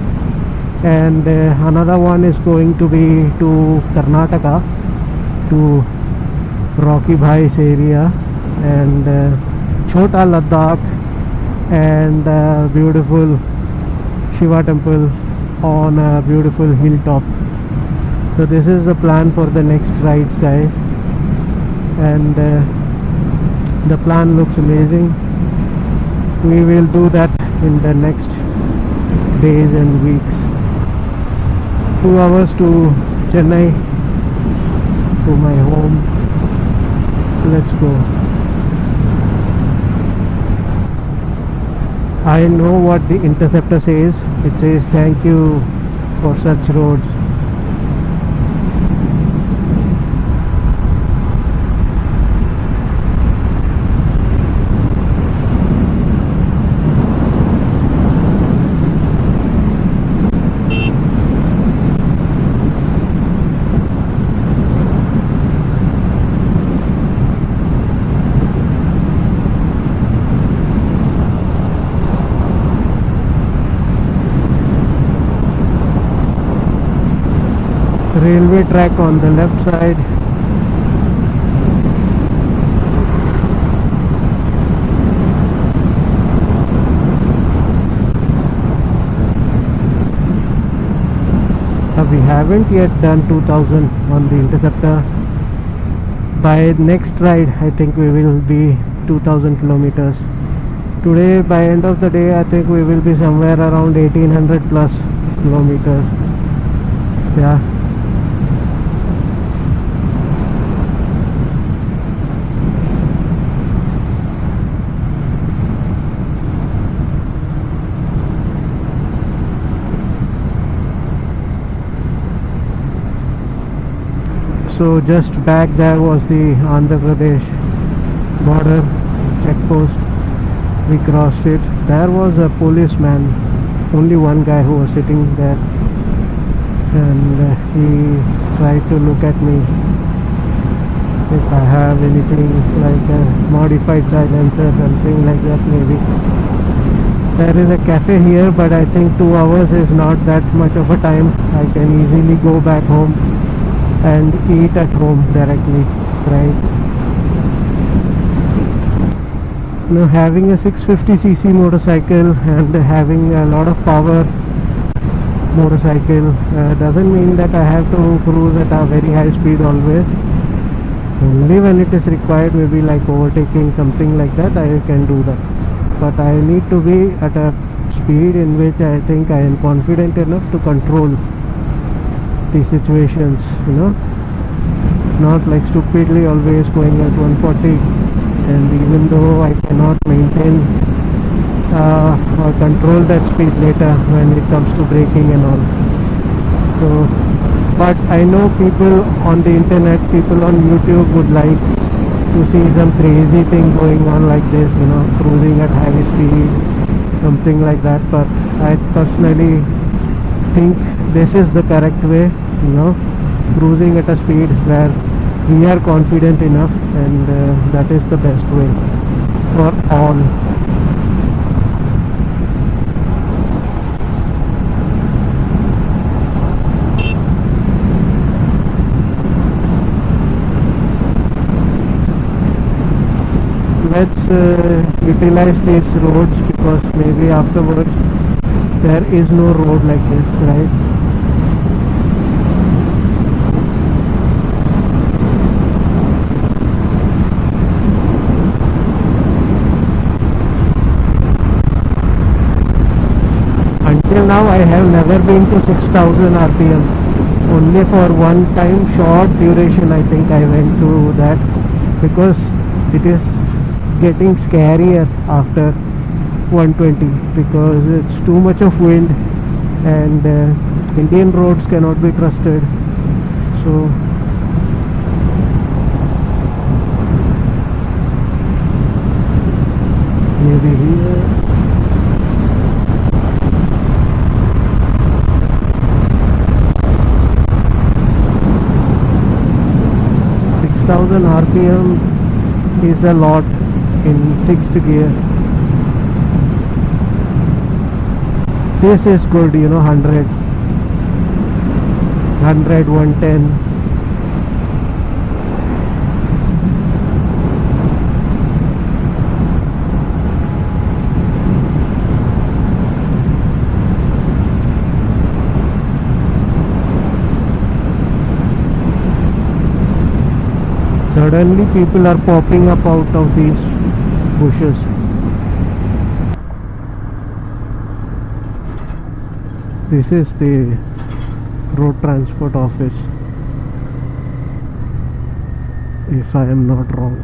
and another one is going to be to Karnataka, to Rocky Bhai's area, and Chota Ladakh, and beautiful Shiva temple on a beautiful hilltop. So this is the plan for the next rides, guys, and the plan looks amazing. We will do that in the next days and weeks. 2 hours to Chennai, to my home. Let's go. I know what the Interceptor says. It says thank you for such roads. Railway track on the left side. We haven't yet done 2000 on the Interceptor. By next ride I think we will be 2000 kilometers. Today, by end of the day, I think we will be somewhere around 1800 plus kilometers. Yeah. So just back there was the Andhra Pradesh border checkpost. We crossed it. There was a policeman, only one guy who was sitting there, and he tried to look at me if I have anything like a modified silencer, something like that maybe. There is a cafe here, but I think 2 hours is not that much of a time. I can easily go back home and eat at home directly, right? Now, having a 650cc motorcycle and having a lot of power motorcycle doesn't mean that I have to cruise at a very high speed always. Only when it is required, maybe like overtaking, something like that, I can do that. But I need to be at a speed in which I think I am confident enough to control the situations, you know, not like stupidly always going at 140, and even though I cannot maintain or control that speed later when it comes to braking and all. So, but I know people on the internet, people on YouTube would like to see some crazy thing going on like this, you know, cruising at high speed, something like that. But I personally think this is the correct way, you know, cruising at a speed where we are confident enough, and that is the best way for all. Let's utilize these roads, because maybe afterwards there is no road like this, right? Until now I have never been to 6000 rpm. Only for one time, short duration, I think I went to that, because it is getting scarier after 120, because it's too much of wind, and Indian roads cannot be trusted. So maybe here. RPM is a lot in 6th gear. This is good, you know, 100, 110. Suddenly people are popping up out of these bushes. This is the road transport office, if I am not wrong.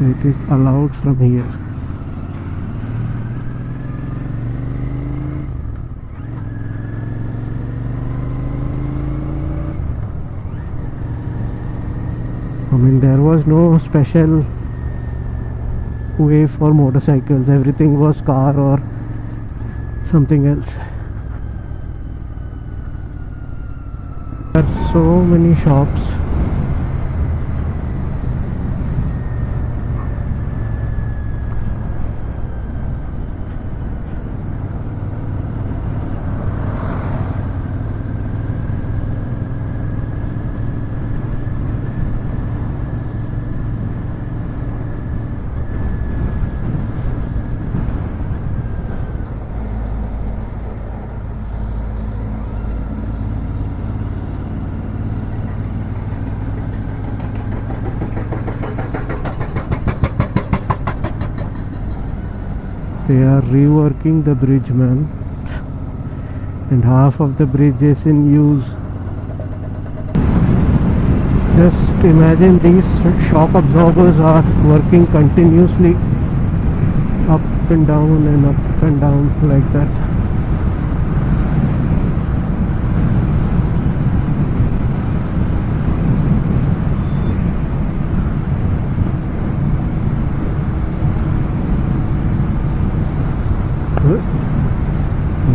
It is allowed from here. I mean, there was no special way for motorcycles. Everything was car or something else. There are so many shops. They are reworking the bridge, man, and half of the bridge is in use. Just imagine these shock absorbers are working continuously, up and down and up and down like that.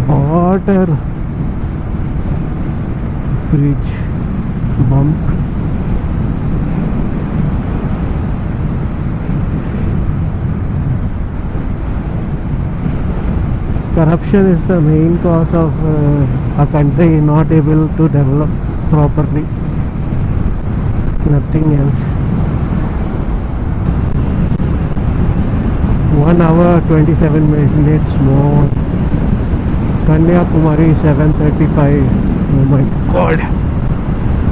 Water bridge bump. Corruption is the main cause of a country not able to develop properly. Nothing else. 1 hour 27 minutes more. Kanyakumari 7:35. Oh my god.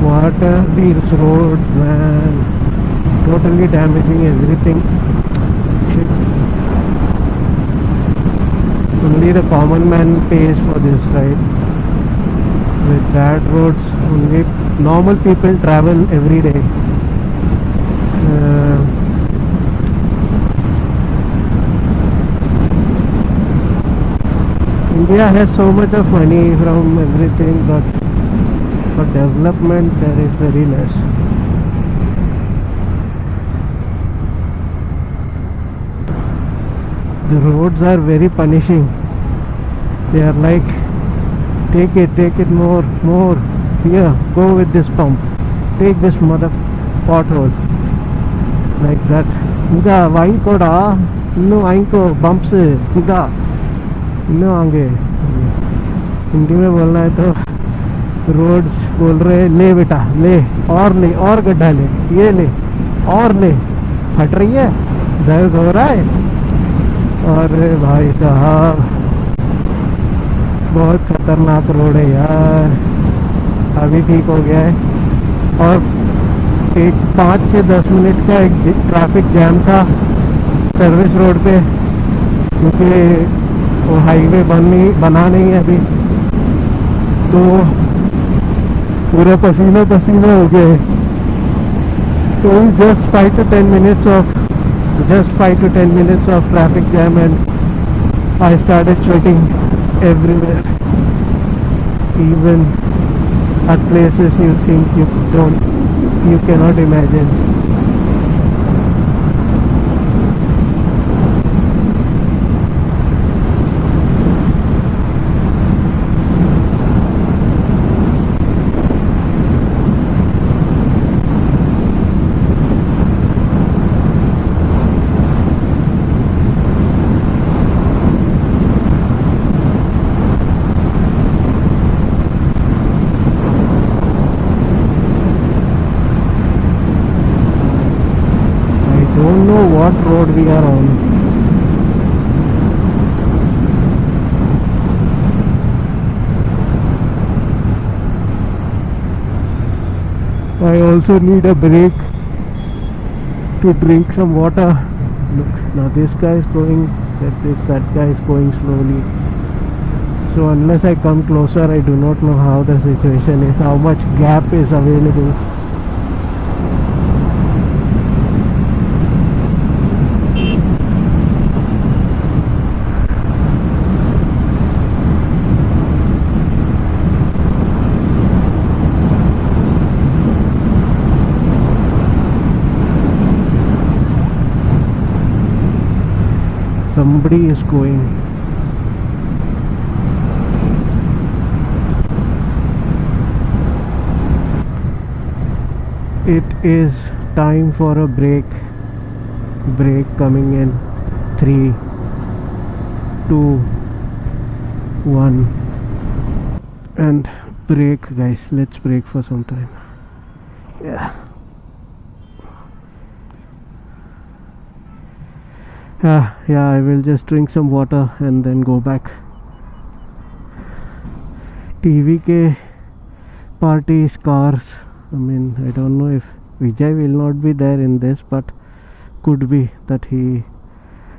What are these roads, man? Totally damaging everything. Shit. Only the common man pays for this, right? With bad roads, only normal people travel every day. India has so much of money from everything, but for development there is very less. The roads are very punishing. They are like, take it more. Here, go with this pump. Take this mother pothole. Like that. Inga vainkoda, innu vainko bumps. Inga, innu आगे. हिंदी में बोलना है तो roads बोल रहे ले बेटा ले और गड्ढा ले, ये ले और ले, फट रही है, दर्द हो रहा है. अरे भाई साहब बहुत खतरनाक रोड है यार. अभी ठीक हो गया है. और एक 5 से 10 मिनट का एक ट्रैफिक जैम था सर्विस रोड पे, क्योंकि वो हाईवे बना नहीं है अभी, तो पूरा पसीना हो गया है. तो just 5 to 10 minutes of traffic jam and I started sweating everywhere, even at places you think you cannot imagine. Don't know what road we are on. I also need a break to drink some water. Look, now this guy is going, that guy is going slowly. So unless I come closer, I do not know how the situation is, how much gap is available. Somebody is going. It is time for a break. Break coming in 3, 2, 1. And break, guys. Let's break for some time. Yeah. Yeah, I will just drink some water and then go back. TVK parties, cars. I mean, I don't know if Vijay will not be there in this, but could be that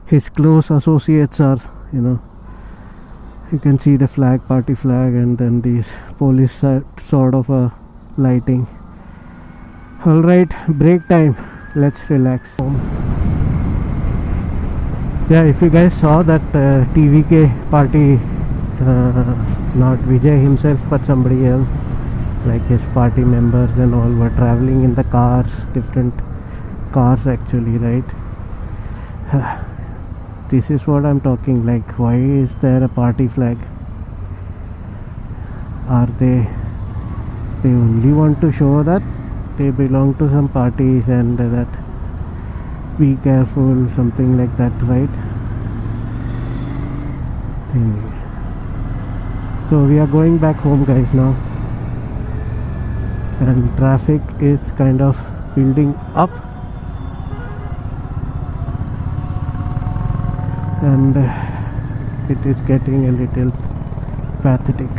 his close associates are, you can see the flag, party flag, and then these police sort of a lighting. Alright, break time. Let's relax. Yeah, if you guys saw that TVK party, not Vijay himself but somebody else, like his party members and all, were traveling in the cars, different cars actually, right? This is what I'm talking, like why is there a party flag? Are they only want to show that they belong to some parties and that be careful, something like that, right? thingy. So we are going back home, guys, now, and traffic is kind of building up, and it is getting a little pathetic.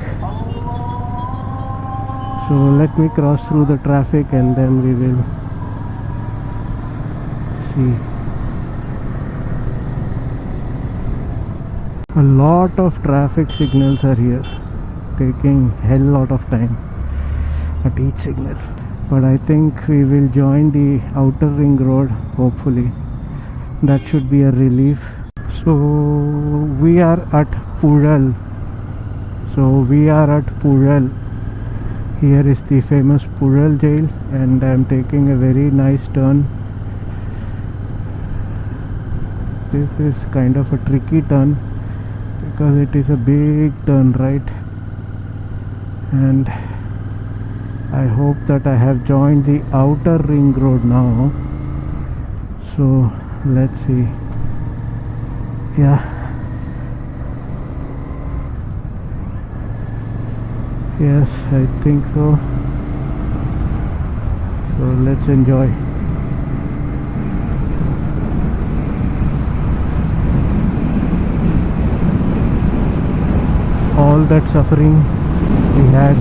So let me cross through the traffic and then we will see. A lot of traffic signals are here, taking hell lot of time at each signal. But I think we will join the outer ring road, hopefully. That should be a relief. So we are at Pural. Here is the famous Pural jail, and I am taking a very nice turn. This is kind of a tricky turn because it is a big turn right, and I hope that I have joined the outer ring road now. So let's see. Yeah, yes, I think so. So let's enjoy. All that suffering we had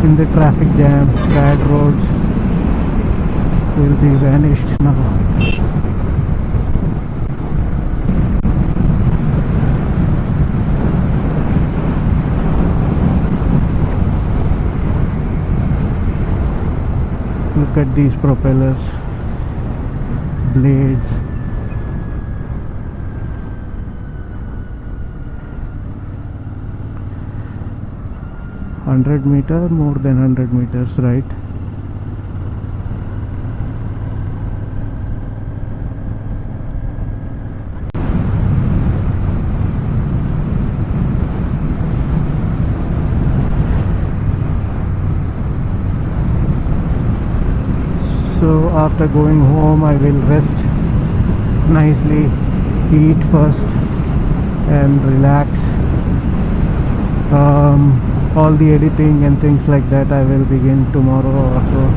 in the traffic jam, bad roads, will be vanished now. Look at these propellers, blades. $100 more than 100 meters, right? So after going home, I will rest nicely, eat first and relax. All the editing and things like that I will begin tomorrow or so.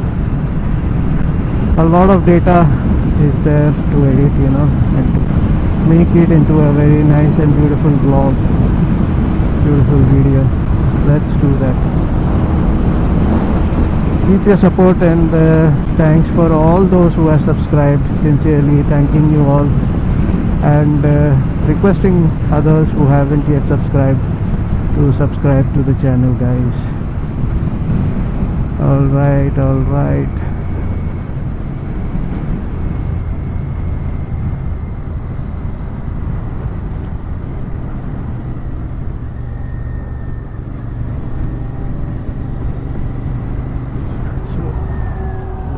A lot of data is there to edit, and to make it into a very nice and beautiful vlog, beautiful video. Let's do that. Keep your support, and thanks for all those who have subscribed. Sincerely thanking you all, and requesting others who haven't yet subscribed to subscribe to the channel, guys. All right.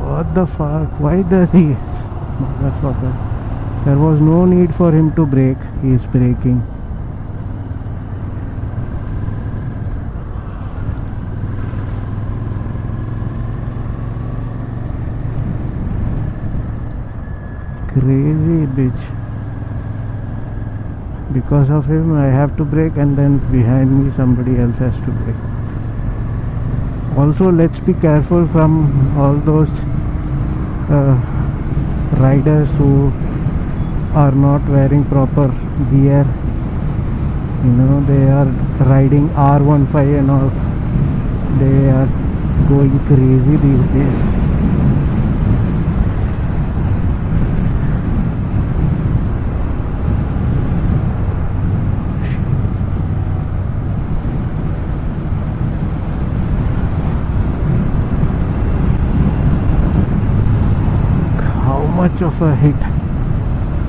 What the fuck? Why does he? Motherfucker. There was no need for him to brake. He is braking. Crazy bitch. Because of him I have to brake, and then behind me somebody else has to brake. Also, let's be careful from all those riders who are not wearing proper gear. They are riding R15 and all. They are going crazy these days. Much of a hit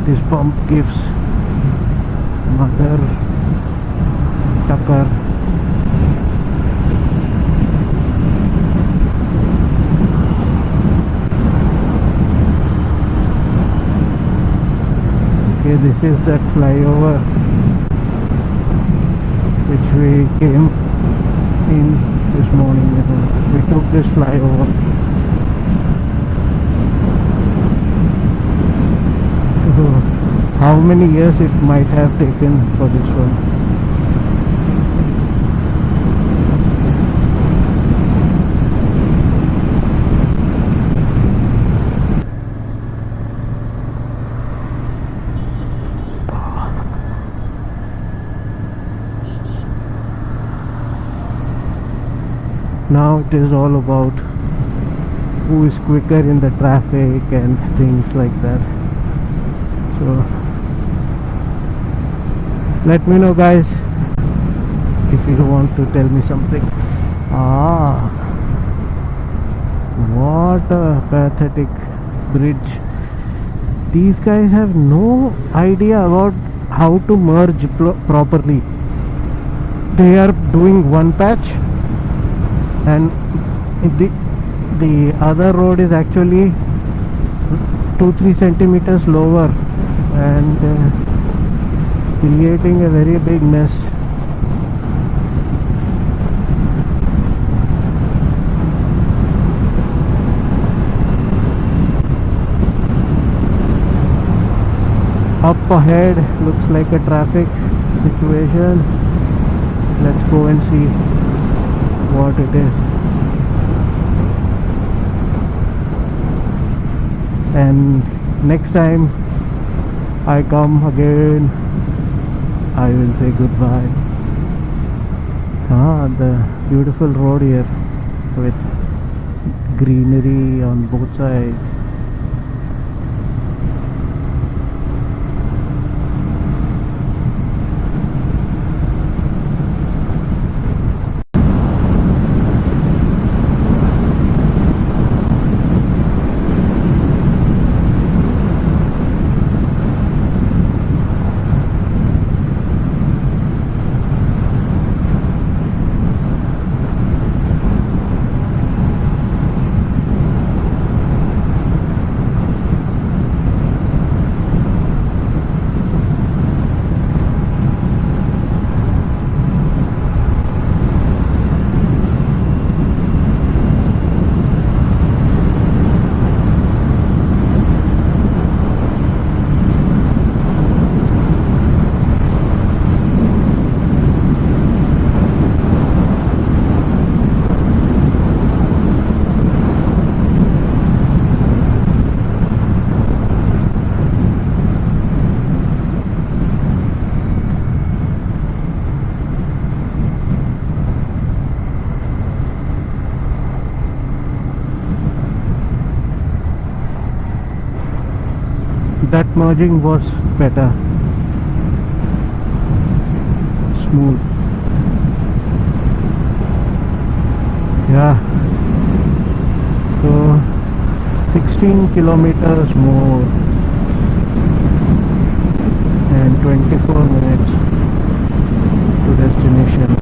this bump gives. Mother tucker. Okay, this is that flyover which we came in this morning. We took this flyover. how many years it might have taken for this one. Now it is all about who is quicker in the traffic and things like that. So let me know, guys, if you want to tell me something. What a pathetic bridge. These guys have no idea about how to merge properly. They are doing one patch, and the other road is actually 2-3 centimeters lower, and creating a very big mess. Up ahead looks like a traffic situation. Let's go and see what it is. And next time I come again, I will say goodbye. The beautiful road here with greenery on both sides. That merging was better, smooth. Yeah, so 16 kilometers more and 24 minutes to destination.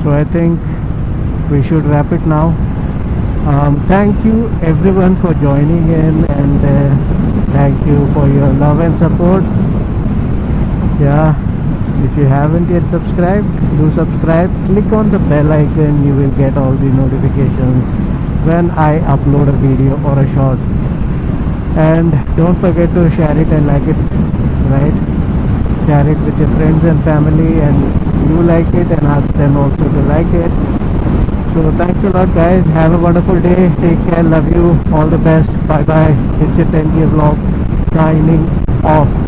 So I think we should wrap it now. Thank you everyone for joining in, and thank you for your love and support. Yeah, if you haven't yet subscribed, do subscribe. Click on the bell icon. You will get all the notifications when I upload a video or a short. And don't forget to share it and like it, right? Share it with your friends and family, and you like it and ask them also to like it. So thanks a lot, guys. Have a wonderful day. Take care. Love you. All the best. Bye bye. It's your 10-year vlog signing off.